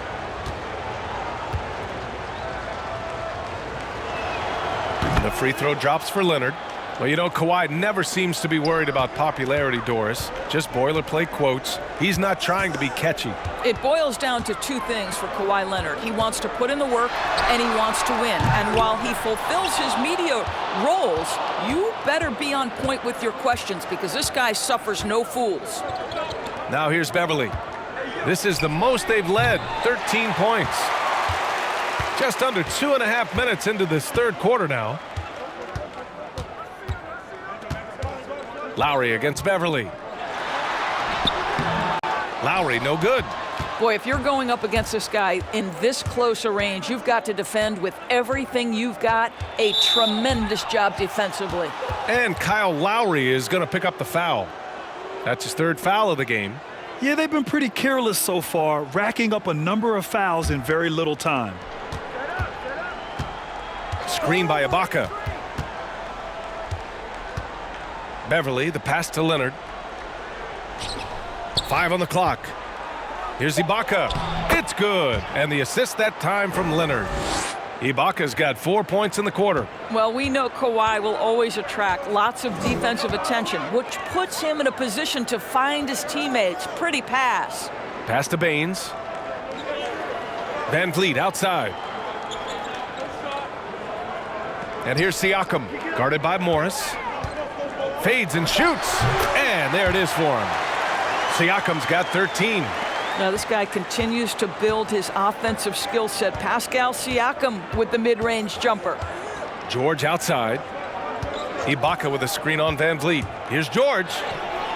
The free throw drops for Leonard. Well, you know, Kawhi never seems to be worried about popularity, Doris. Just boilerplate quotes. He's not trying to be catchy. It boils down to 2 things for Kawhi Leonard. He wants to put in the work, and he wants to win. And while he fulfills his media roles, you better be on point with your questions because this guy suffers no fools. Now here's Beverly. This is the most they've led, 13 points. Just under 2.5 minutes into this third quarter now. Lowry against Beverly. Lowry, no good. Boy, if you're going up against this guy in this close a range, you've got to defend with everything you've got. A tremendous job defensively. And Kyle Lowry is going to pick up the foul. That's his third foul of the game. Yeah, they've been pretty careless so far, racking up a number of fouls in very little time. Screen by Ibaka. Beverly, the pass to Leonard. 5 on the clock. Here's Ibaka. It's good. And the assist that time from Leonard. Ibaka's got 4 points in the quarter. Well, we know Kawhi will always attract lots of defensive attention, which puts him in a position to find his teammates. Pretty pass. Pass to Baines. Van Vliet outside. And here's Siakam, guarded by Morris. Fades and shoots. And there it is for him. Siakam's got 13. Now this guy continues to build his offensive skill set. Pascal Siakam with the mid-range jumper. George outside. Ibaka with a screen on Van Vliet. Here's George.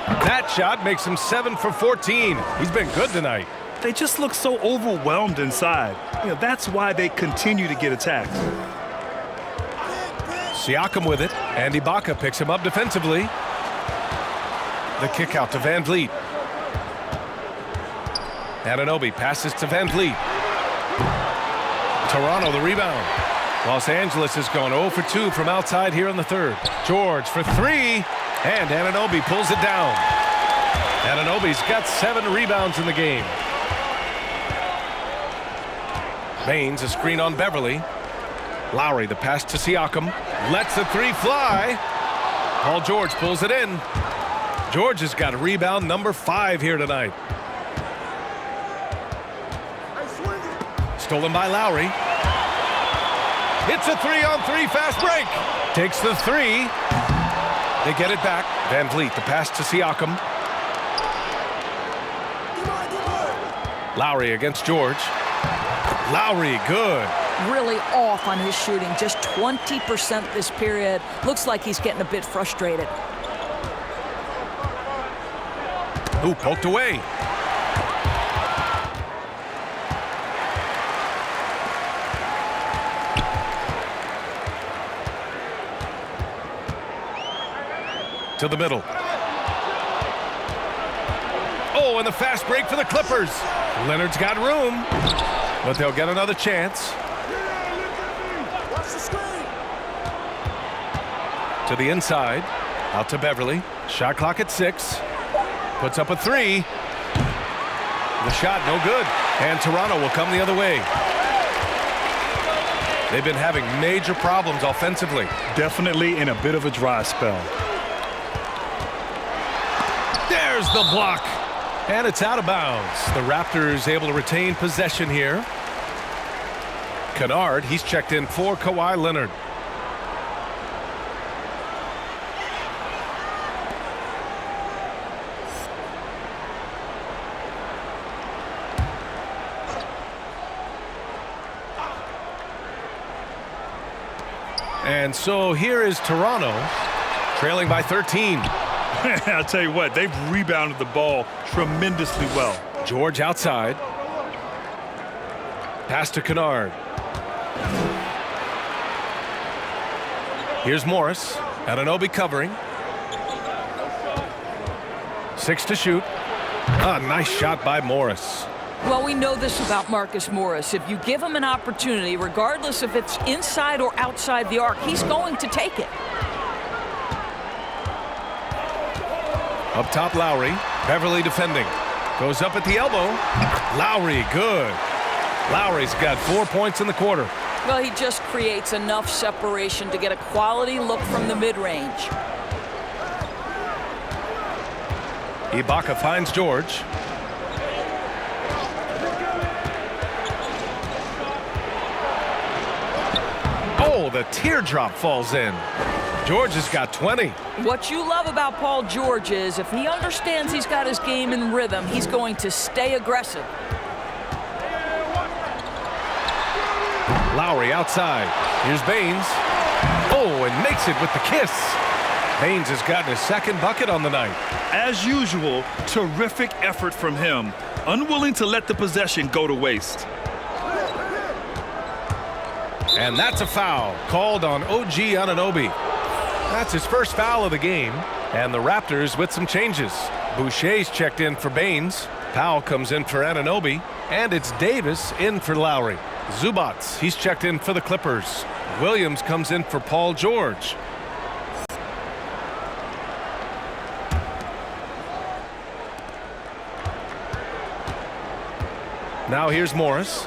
That shot makes him 7 for 14. He's been good tonight. They just look so overwhelmed inside. That's why they continue to get attacked. Siakam with it, and Ibaka picks him up defensively. The kick out to Van Vliet. Anunoby passes to Van Vliet. Toronto the rebound. Los Angeles has gone 0 for 2 from outside here in the third. George for 3, and Anunoby pulls it down. Anunoby's got 7 rebounds in the game. Baines, a screen on Beverly. Lowry, the pass to Siakam. Lets the 3 fly. Paul George pulls it in. George has got rebound number 5 here tonight. Stolen by Lowry. Hits a 3-on-3 fast break. Takes the 3. They get it back. Van Vliet, the pass to Siakam. Lowry against George. Lowry, good. Really off on his shooting, just 20% this period. Looks like he's getting a bit frustrated. Ooh, poked away. To the middle. Oh, and the fast break for the Clippers. Leonard's got room, but they'll get another chance. To the inside, out to Beverly. Shot clock at 6. Puts up a 3. The shot no good, and Toronto will come the other way. They've been having major problems offensively. Definitely in a bit of a dry spell. There's the block, and it's out of bounds. The Raptors able to retain possession here. Kennard, he's checked in for Kawhi Leonard. And so here is Toronto, trailing by 13. I'll tell you what, they've rebounded the ball tremendously well. George outside. Pass to Kennard. Here's Morris. Anunoby covering. 6 to shoot. Ah, nice shot by Morris. Well, we know this about Marcus Morris. If you give him an opportunity, regardless if it's inside or outside the arc, he's going to take it. Up top, Lowry. Beverly defending. Goes up at the elbow. Lowry, good. Lowry's got 4 points in the quarter. Well, he just creates enough separation to get a quality look from the mid-range. Ibaka finds George. Oh, the teardrop falls in. George has got 20. What you love about Paul George is if he understands he's got his game in rhythm, he's going to stay aggressive. Lowry outside. Here's Baines. Oh, and makes it with the kiss. Baines has gotten his second bucket on the night. As usual, terrific effort from him. Unwilling to let the possession go to waste. And that's a foul called on OG Anunoby. That's his first foul of the game. And the Raptors with some changes. Boucher's checked in for Baines. Powell comes in for Anunoby. And it's Davis in for Lowry. Zubats, he's checked in for the Clippers. Williams comes in for Paul George. Now here's Morris.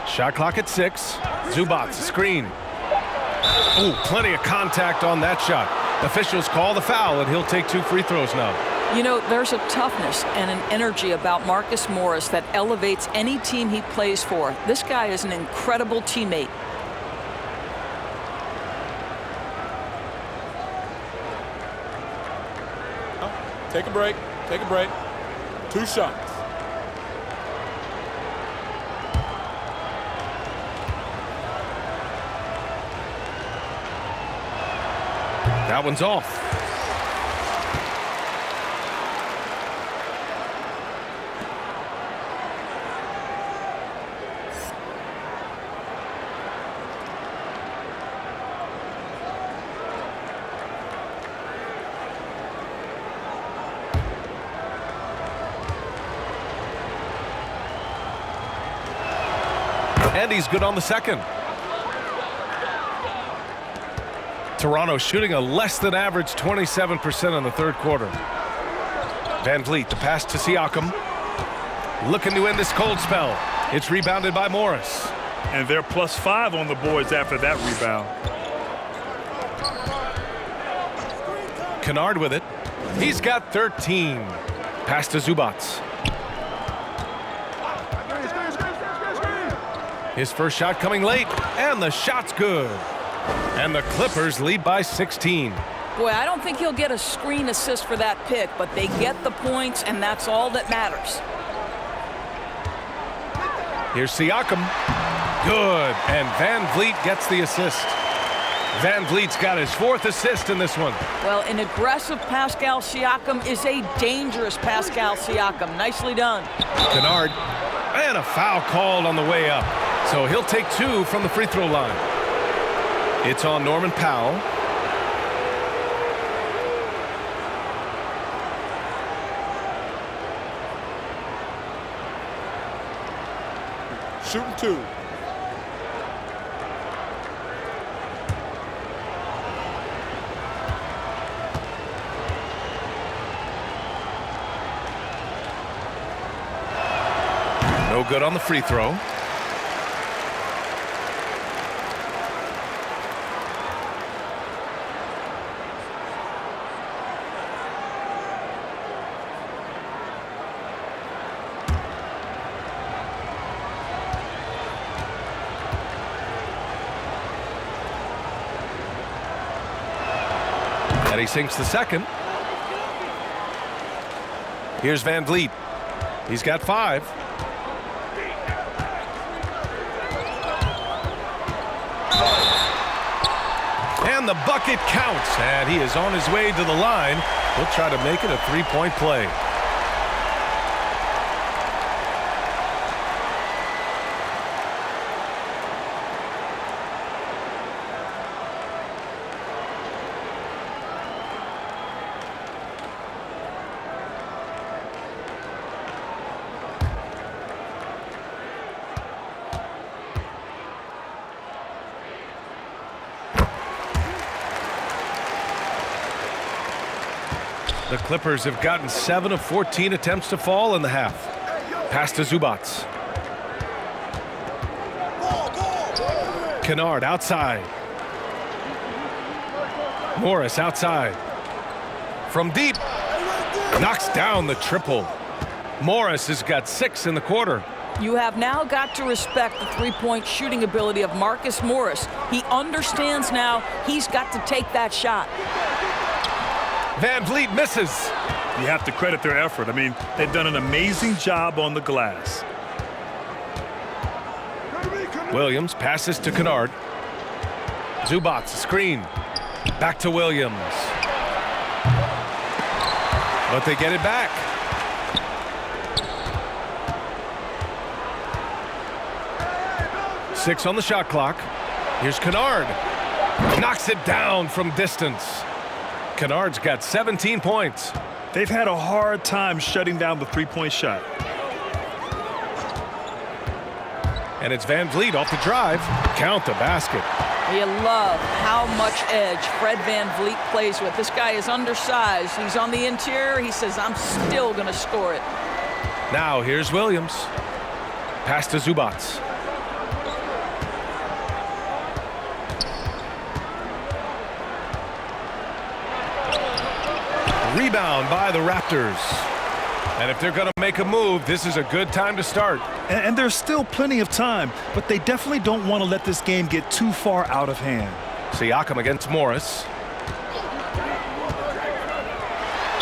Shot clock at 6. Zubats, screen. Oh, plenty of contact on that shot. Officials call the foul, and he'll take 2 free throws now. You know, there's a toughness and an energy about Marcus Morris that elevates any team he plays for. This guy is an incredible teammate. Take a break. Take a break. 2 shots. That one's off. And he's good on the second. Toronto shooting a less than average 27% in the third quarter. Van Vliet, the pass to Siakam. Looking to end this cold spell. It's rebounded by Morris. And they're +5 on the boards after that rebound. Kennard with it. He's got 13. Pass to Zubats. His first shot coming late, and the shot's good. And the Clippers lead by 16. Boy, I don't think he'll get a screen assist for that pick, but they get the points, and that's all that matters. Here's Siakam. Good, and Van Vliet gets the assist. Van Vliet's got his 4th assist in this one. Well, an aggressive Pascal Siakam is a dangerous Pascal Siakam. Nicely done. Kennard, and a foul called on the way up. So he'll take 2 from the free throw line. It's on Norman Powell. Shooting 2. No good on the free throw. And he sinks the second. Here's Van Vliet. He's got 5. And the bucket counts, and he is on his way to the line. He'll try to make it a 3-point play. The Clippers have gotten 7 of 14 attempts to fall in the half. Pass to Zubats. Kennard outside. Morris outside. From deep. Knocks down the triple. Morris has got 6 in the quarter. You have now got to respect the three-point shooting ability of Marcus Morris. He understands now he's got to take that shot. Van Vliet misses. You have to credit their effort. I mean, they've done an amazing job on the glass. Williams passes to Kennard. Zubats, screen. Back to Williams. But they get it back. Six on the shot clock. Here's Kennard. Knocks it down from distance. Kennard's got 17 points. They've had a hard time shutting down the three-point shot. And it's Van Vliet off the drive. Count the basket. You love how much edge Fred Van Vliet plays with. This guy is undersized. He's on the interior. He says, I'm still going to score it. Now here's Williams. Pass to Zubats. Rebound by the Raptors. And if they're going to make a move, this is a good time to start. And there's still plenty of time, but they definitely don't want to let this game get too far out of hand. Siakam against Morris.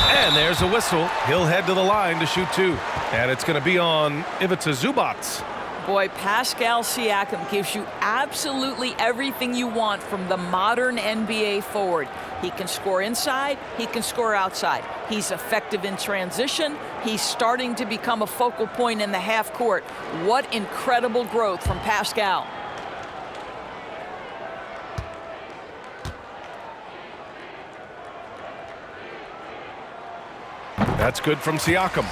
And there's a whistle. He'll head to the line to shoot two. And it's going to be on Ivica Zubats. Boy, Pascal Siakam gives you absolutely everything you want from the modern NBA forward. He can score inside, he can score outside. He's effective in transition. He's starting to become a focal point in the half court. What incredible growth from Pascal. That's good from Siakam.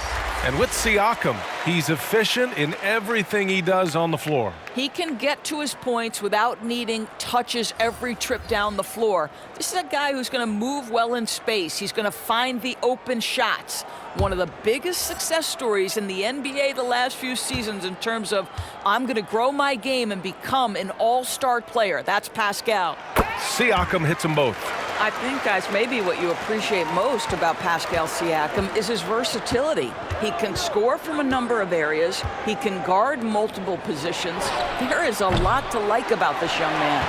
And with Siakam, he's efficient in everything he does on the floor. He can get to his points without needing touches every trip down the floor. This is a guy who's going to move well in space. He's going to find the open shots. One of the biggest success stories in the NBA the last few seasons in terms of I'm going to grow my game and become an all-star player. That's Pascal. Siakam hits them both. I think, guys, maybe what you appreciate most about Pascal Siakam is his versatility. He can score from a number of areas. He can guard multiple positions. There is a lot to like about this young man.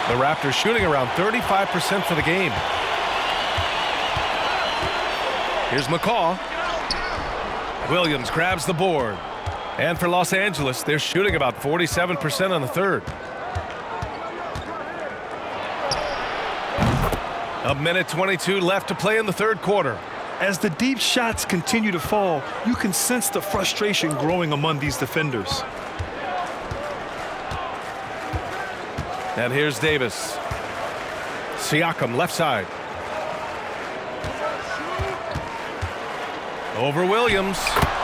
The Raptors shooting around 35% for the game. Here's McCaw. Williams grabs the board. And for Los Angeles, they're shooting about 47% on the third. A minute 22 left to play in the third quarter. As the deep shots continue to fall, you can sense the frustration growing among these defenders. And here's Davis. Siakam left side. Over Williams.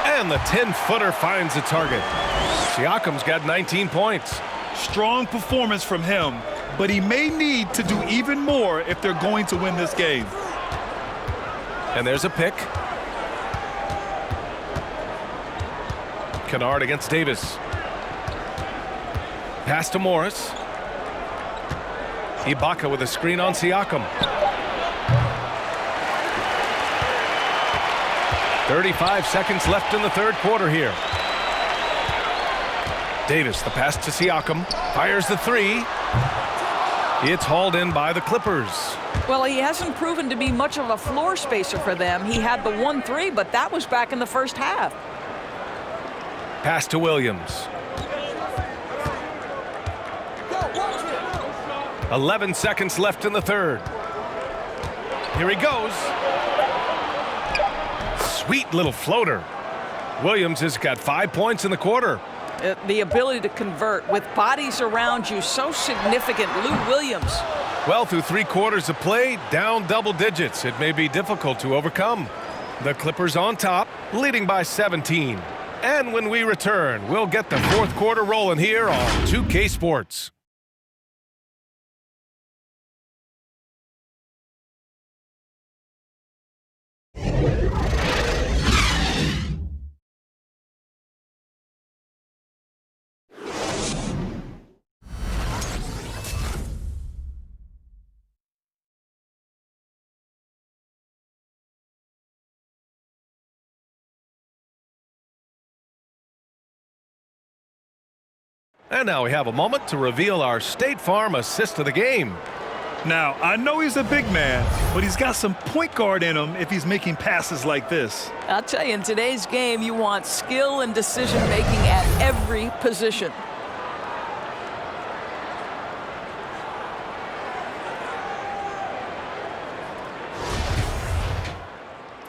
And the 10-footer finds the target. Siakam's got 19 points. Strong performance from him, but he may need to do even more if they're going to win this game. And there's a pick. Kennard against Davis. Pass to Morris. Ibaka with a screen on Siakam. 35 seconds left in the third quarter here. Davis, the pass to Siakam. Fires the three. It's hauled in by the Clippers. Well, he hasn't proven to be much of a floor spacer for them. He had the 1-3, but that was back in the first half. Pass to Williams. 11 seconds left in the third. Here he goes. Sweet little floater. Williams has got 5 points in the quarter. The ability to convert with bodies around you, so significant. Lou Williams. Well, through 3 quarters of play, down double digits. It may be difficult to overcome. The Clippers on top, leading by 17. And when we return, we'll get the fourth quarter rolling here on 2K Sports. And now we have a moment to reveal our State Farm assist of the game. Now, I know he's a big man, but he's got some point guard in him if he's making passes like this. I'll tell you, in today's game, you want skill and decision-making at every position.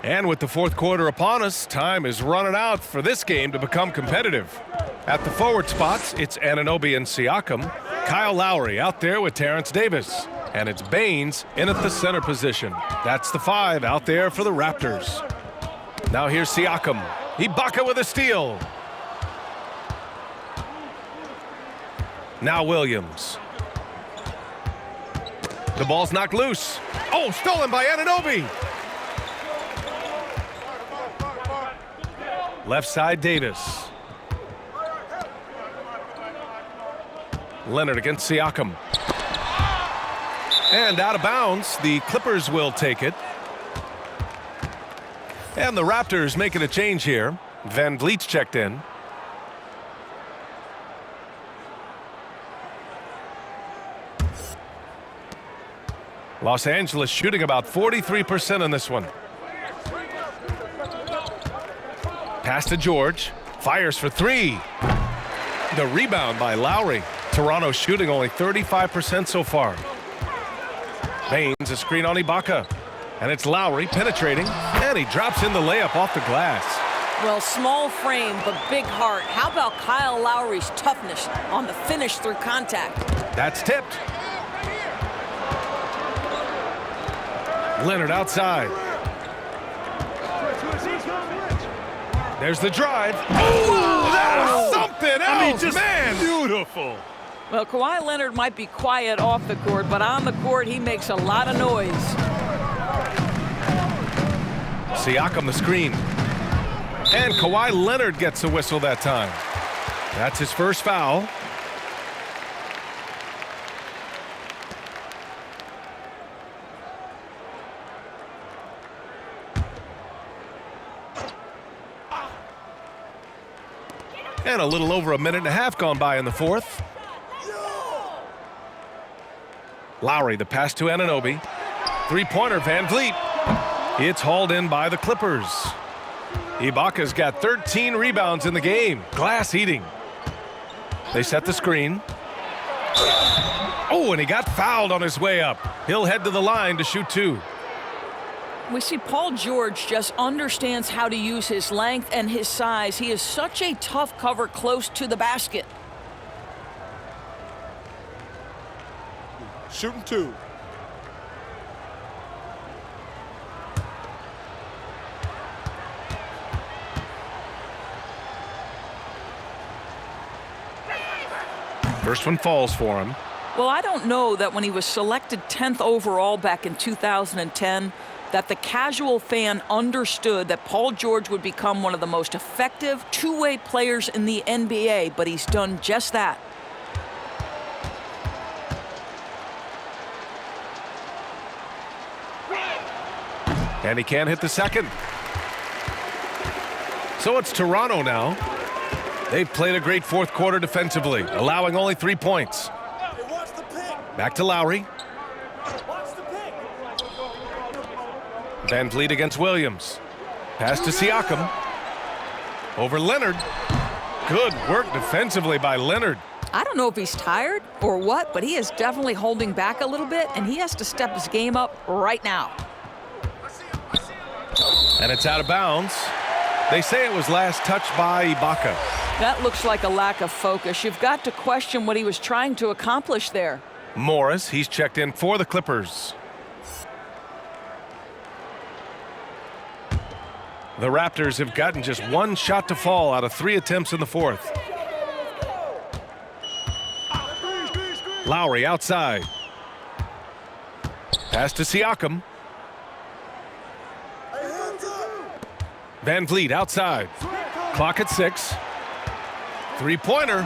And with the fourth quarter upon us, time is running out for this game to become competitive. At the forward spots, it's Anunoby and Siakam. Kyle Lowry out there with Terrence Davis. And it's Baines in at the center position. That's the 5 out there for the Raptors. Now here's Siakam. Ibaka with a steal. Now Williams. The ball's knocked loose. Oh, stolen by Anunoby. Left side, Davis. Leonard against Siakam. And out of bounds, the Clippers will take it. And the Raptors making a change here. Van Vliet's checked in. Los Angeles shooting about 43% on this one. Pass to George. Fires for 3. The rebound by Lowry. Toronto shooting only 35% so far. Baines a screen on Ibaka. And it's Lowry penetrating. And he drops in the layup off the glass. Well, small frame, but big heart. How about Kyle Lowry's toughness on the finish through contact? That's tipped. Leonard outside. There's the drive. Oh, that was something else, I mean, just man. Beautiful. Well, Kawhi Leonard might be quiet off the court, but on the court, he makes a lot of noise. Siakam the screen. And Kawhi Leonard gets a whistle that time. That's his first foul. And a little over a minute and a half gone by in the fourth. Lowry, the pass to Anunoby. Three-pointer, Van Vliet. It's hauled in by the Clippers. Ibaka's got 13 rebounds in the game. Glass eating. They set the screen. Oh, and he got fouled on his way up. He'll head to the line to shoot 2. We see Paul George just understands how to use his length and his size. He is such a tough cover close to the basket. Shooting 2. First one falls for him. Well, I don't know that when he was selected 10th overall back in 2010, that the casual fan understood that Paul George would become one of the most effective two-way players in the NBA, but he's done just that. And he can't hit the second. So it's Toronto now. They've played a great fourth quarter defensively, allowing only 3 points. Back to Lowry. Van Vliet against Williams. Pass to Siakam. Over Leonard. Good work defensively by Leonard. I don't know if he's tired or what, but he is definitely holding back a little bit, and he has to step his game up right now. And it's out of bounds. They say it was last touched by Ibaka. That looks like a lack of focus. You've got to question what he was trying to accomplish there. Morris, he's checked in for the Clippers. The Raptors have gotten just one shot to fall out of 3 attempts in the fourth. Lowry outside. Pass to Siakam. Van Vliet outside. Clock at 6. Three-pointer.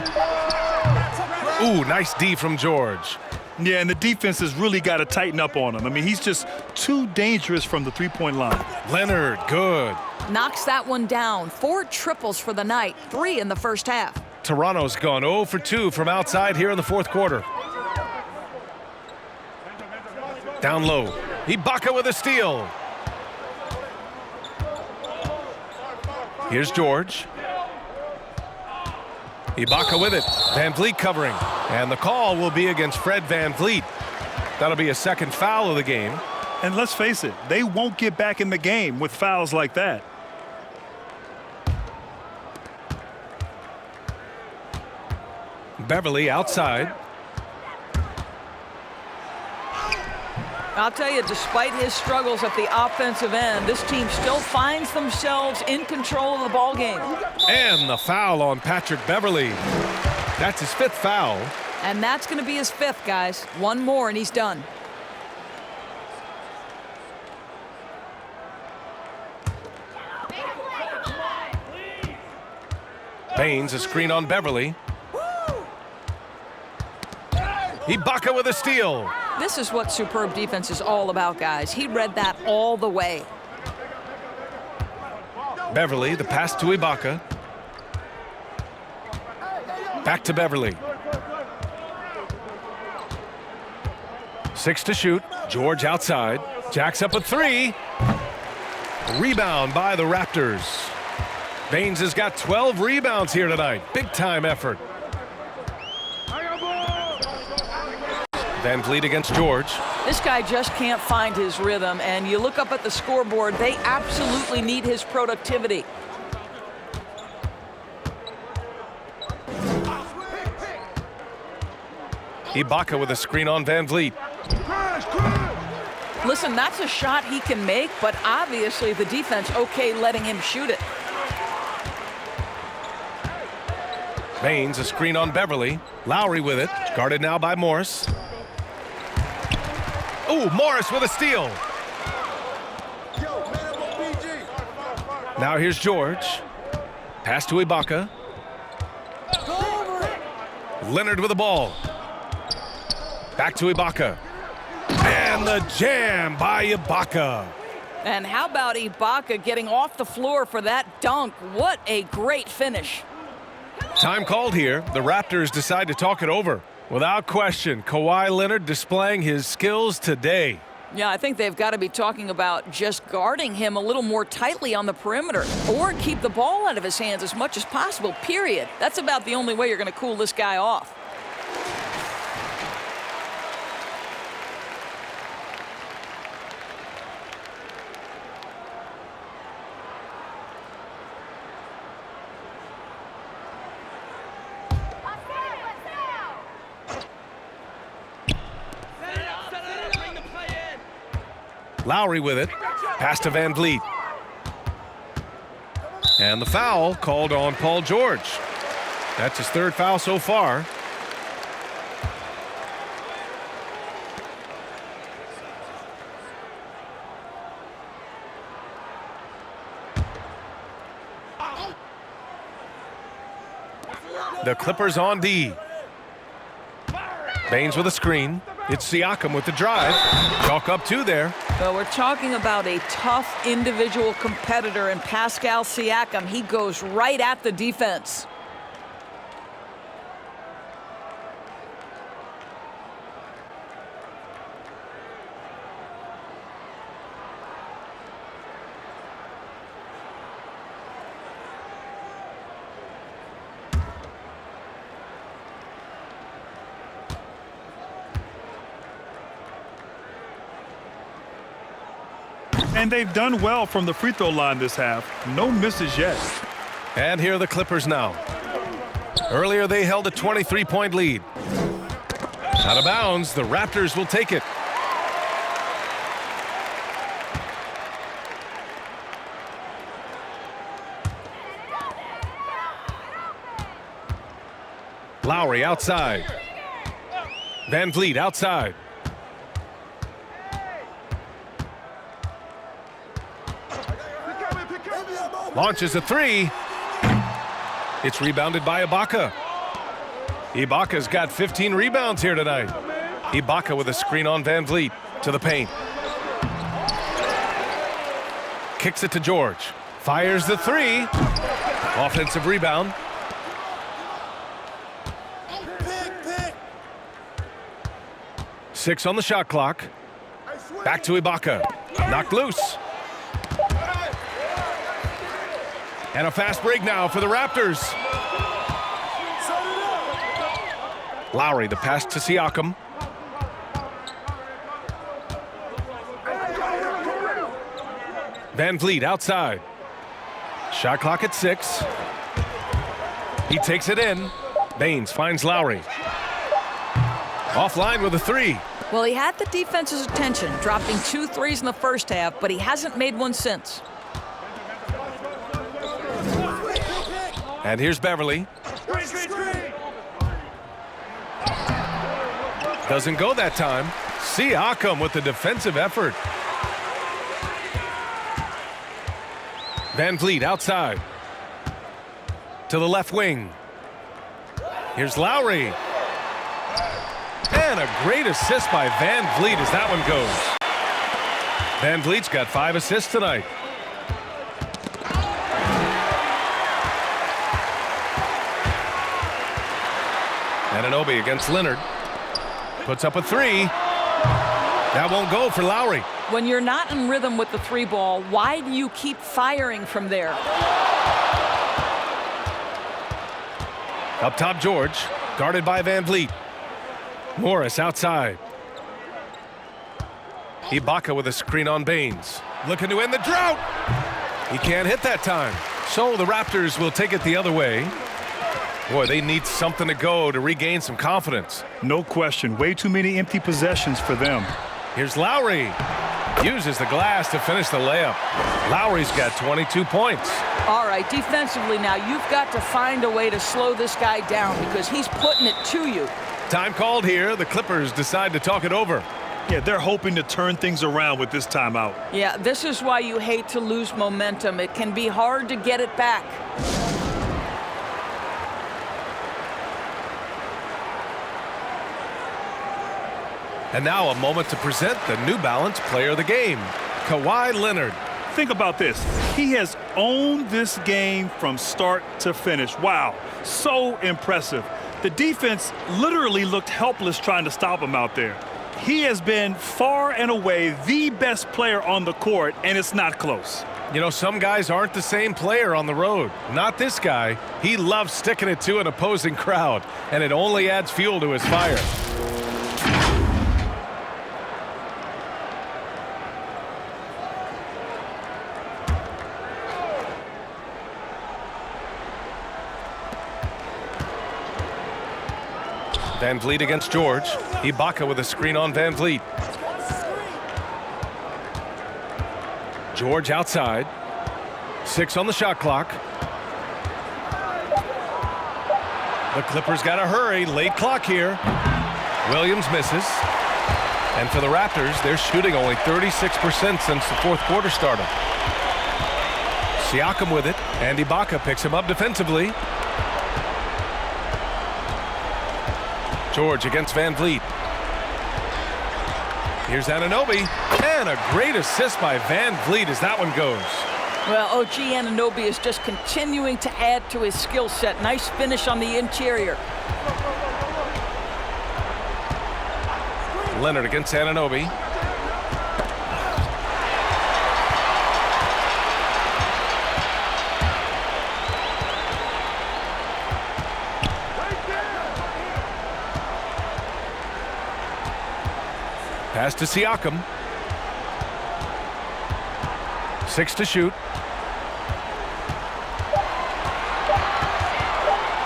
Ooh, nice D from George. Yeah, and the defense has really got to tighten up on him. I mean, he's just too dangerous from the three-point line. Leonard, good. Knocks that one down. 4 triples for the night, 3 in the first half. Toronto's gone 0 for 2 from outside here in the fourth quarter. Down low. Ibaka with a steal. Here's George. Ibaka with it. Van Vliet covering. And the call will be against Fred Van Vliet. That'll be a second foul of the game. And let's face it, they won't get back in the game with fouls like that. Beverly outside. I'll tell you, despite his struggles at the offensive end, this team still finds themselves in control of the ball game. And the foul on Patrick Beverly. That's his 5th foul. And that's going to be his 5th, guys. One more and he's done. Baines a screen on Beverly. Ibaka with a steal. This is what superb defense is all about, guys. He read that all the way. Beverly, the pass to Ibaka. Back to Beverly. 6 to shoot. George outside. Jacks up a 3. Rebound by the Raptors. Baines has got 12 rebounds here tonight. Big time effort. Van Vliet against George. This guy just can't find his rhythm, and you look up at the scoreboard, they absolutely need his productivity. Ibaka with a screen on Van Vliet. Listen, that's a shot he can make, but obviously the defense okay letting him shoot it. Baines a screen on Beverly. Lowry with it. Guarded now by Morris. Ooh, Morris with a steal. Now here's George. Pass to Ibaka. Leonard with the ball. Back to Ibaka. And the jam by Ibaka. And how about Ibaka getting off the floor for that dunk? What a great finish. Time called here. The Raptors decide to talk it over. Without question, Kawhi Leonard displaying his skills today. Yeah, I think they've got to be talking about just guarding him a little more tightly on the perimeter or keep the ball out of his hands as much as possible, period. That's about the only way you're going to cool this guy off. Lowry with it. Pass to Van Vliet. And the foul called on Paul George. That's his 3rd foul so far. The Clippers on D. Baines with a screen. It's Siakam with the drive. Chalk up 2 there. Well, we're talking about a tough individual competitor in Pascal Siakam. He goes right at the defense. And they've done well from the free throw line this half. No misses yet. And here are the Clippers now. Earlier they held a 23-point lead. Out of bounds, the Raptors will take it. Lowry outside. Van Vliet outside. Launches a 3. It's rebounded by Ibaka. Ibaka's got 15 rebounds here tonight. Ibaka with a screen on Van Vliet to the paint. Kicks it to George. Fires the 3. Offensive rebound. 6 on the shot clock. Back to Ibaka. Knocked loose. And a fast break now for the Raptors. Lowry, the pass to Siakam. Van Vliet outside. Shot clock at 6. He takes it in. Baines finds Lowry. Offline with a 3. Well, he had the defense's attention, dropping 2 threes in the first half, but he hasn't made one since. And here's Beverly. Doesn't go that time. Siakam with the defensive effort. Van Vliet outside. To the left wing. Here's Lowry. And a great assist by Van Vliet as that one goes. Van Vliet's got 5 assists tonight. Anunoby against Leonard. Puts up a 3. That won't go for Lowry. When you're not in rhythm with the 3 ball, why do you keep firing from there? Up top, George. Guarded by Van Vliet. Morris outside. Ibaka with a screen on Baines. Looking to end the drought. He can't hit that time. So the Raptors will take it the other way. Boy, they need something to go to regain some confidence. No question. Way too many empty possessions for them. Here's Lowry. Uses the glass to finish the layup. Lowry's got 22 points. All right, defensively now, you've got to find a way to slow this guy down because he's putting it to you. Time called here. The Clippers decide to talk it over. Yeah, they're hoping to turn things around with this timeout. Yeah, this is why you hate to lose momentum. It can be hard to get it back. And now a moment to present the New Balance Player of the Game, Kawhi Leonard. Think about this. He has owned this game from start to finish. Wow, so impressive. The defense literally looked helpless trying to stop him out there. He has been far and away the best player on the court, and it's not close. You know, some guys aren't the same player on the road. Not this guy. He loves sticking it to an opposing crowd, and it only adds fuel to his fire. Van Vliet against George. Ibaka with a screen on Van Vliet. George outside. 6 on the shot clock. The Clippers got to hurry. Late clock here. Williams misses. And for the Raptors, they're shooting only 36% since the fourth quarter started. Siakam with it. And Ibaka picks him up defensively. George against Van Vliet. Here's Anunoby. And a great assist by Van Vliet as that one goes. Well, OG Anunoby is just continuing to add to his skill set. Nice finish on the interior. Leonard against Anunoby. Pass to Siakam. 6 to shoot.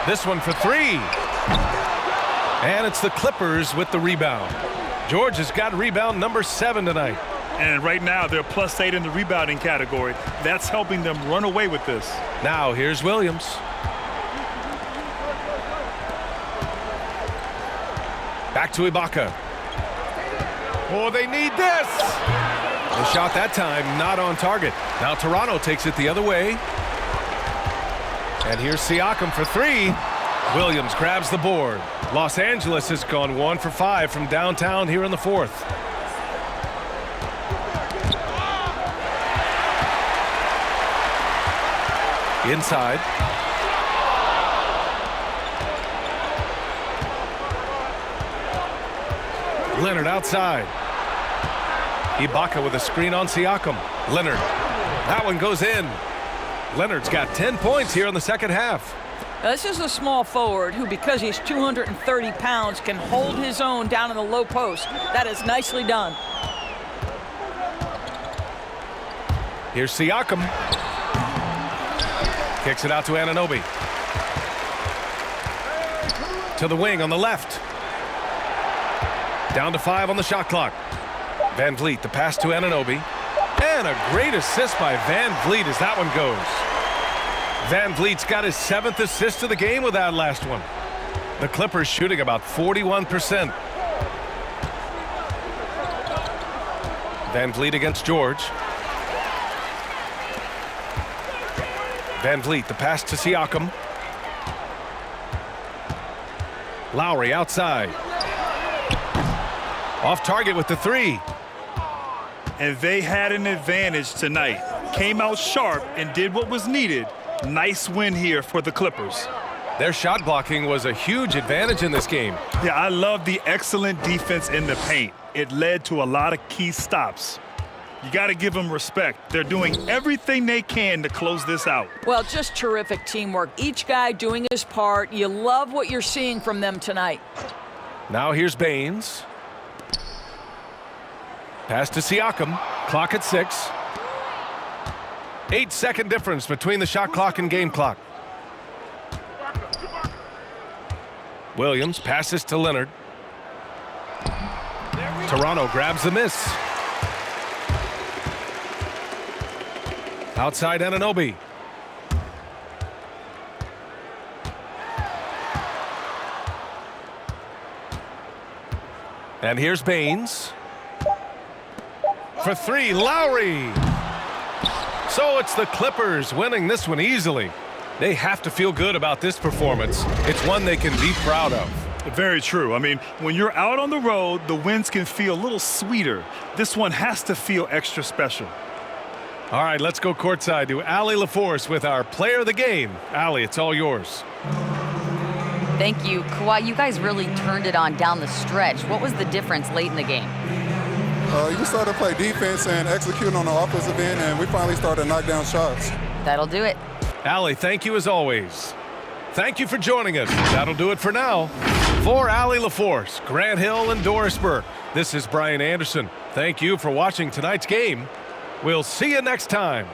This one for 3. And it's the Clippers with the rebound. George has got rebound number 7 tonight. And right now they're +8 in the rebounding category. That's helping them run away with this. Now here's Williams. Back to Ibaka. Oh, they need this. The shot that time not on target. Now Toronto takes it the other way. And here's Siakam for 3. Williams grabs the board. Los Angeles has gone 1 for 5 from downtown here in the fourth. Inside. Leonard outside. Ibaka with a screen on Siakam. Leonard. That one goes in. Leonard's got 10 points here in the second half. This is a small forward who, because he's 230 pounds, can hold his own down in the low post. That is nicely done. Here's Siakam. Kicks it out to Anunoby. To the wing on the left. Down to 5 on the shot clock. Van Vliet, the pass to Anunoby. And a great assist by Van Vliet as that one goes. Van Vliet's got his 7th assist of the game with that last one. The Clippers shooting about 41%. Van Vliet against George. Van Vliet, the pass to Siakam. Lowry outside. Off target with the 3. And they had an advantage tonight. Came out sharp and did what was needed. Nice win here for the Clippers. Their shot blocking was a huge advantage in this game. Yeah, I love the excellent defense in the paint. It led to a lot of key stops. You got to give them respect. They're doing everything they can to close this out. Well, just terrific teamwork. Each guy doing his part. You love what you're seeing from them tonight. Now here's Baines. Pass to Siakam. Clock at 6. 8-second difference between the shot clock and game clock. Williams passes to Leonard. Toronto grabs the miss. Outside Anunoby. And here's Baines. For 3, Lowry. So it's the Clippers winning this one easily. They have to feel good about this performance. It's one they can be proud of. Very true. I mean, when you're out on the road, the wins can feel a little sweeter. This one has to feel extra special. All right, let's go courtside to Allie LaForce with our player of the game. Allie, it's all yours. Thank you. Kawhi, you guys really turned it on down the stretch. What was the difference late in the game? You started to play defense and execute on the offensive end, and we finally started to knock down shots. That'll do it. Allie, thank you as always. Thank you for joining us. That'll do it for now. For Allie LaForce, Grant Hill, and Doris Burke, this is Brian Anderson. Thank you for watching tonight's game. We'll see you next time.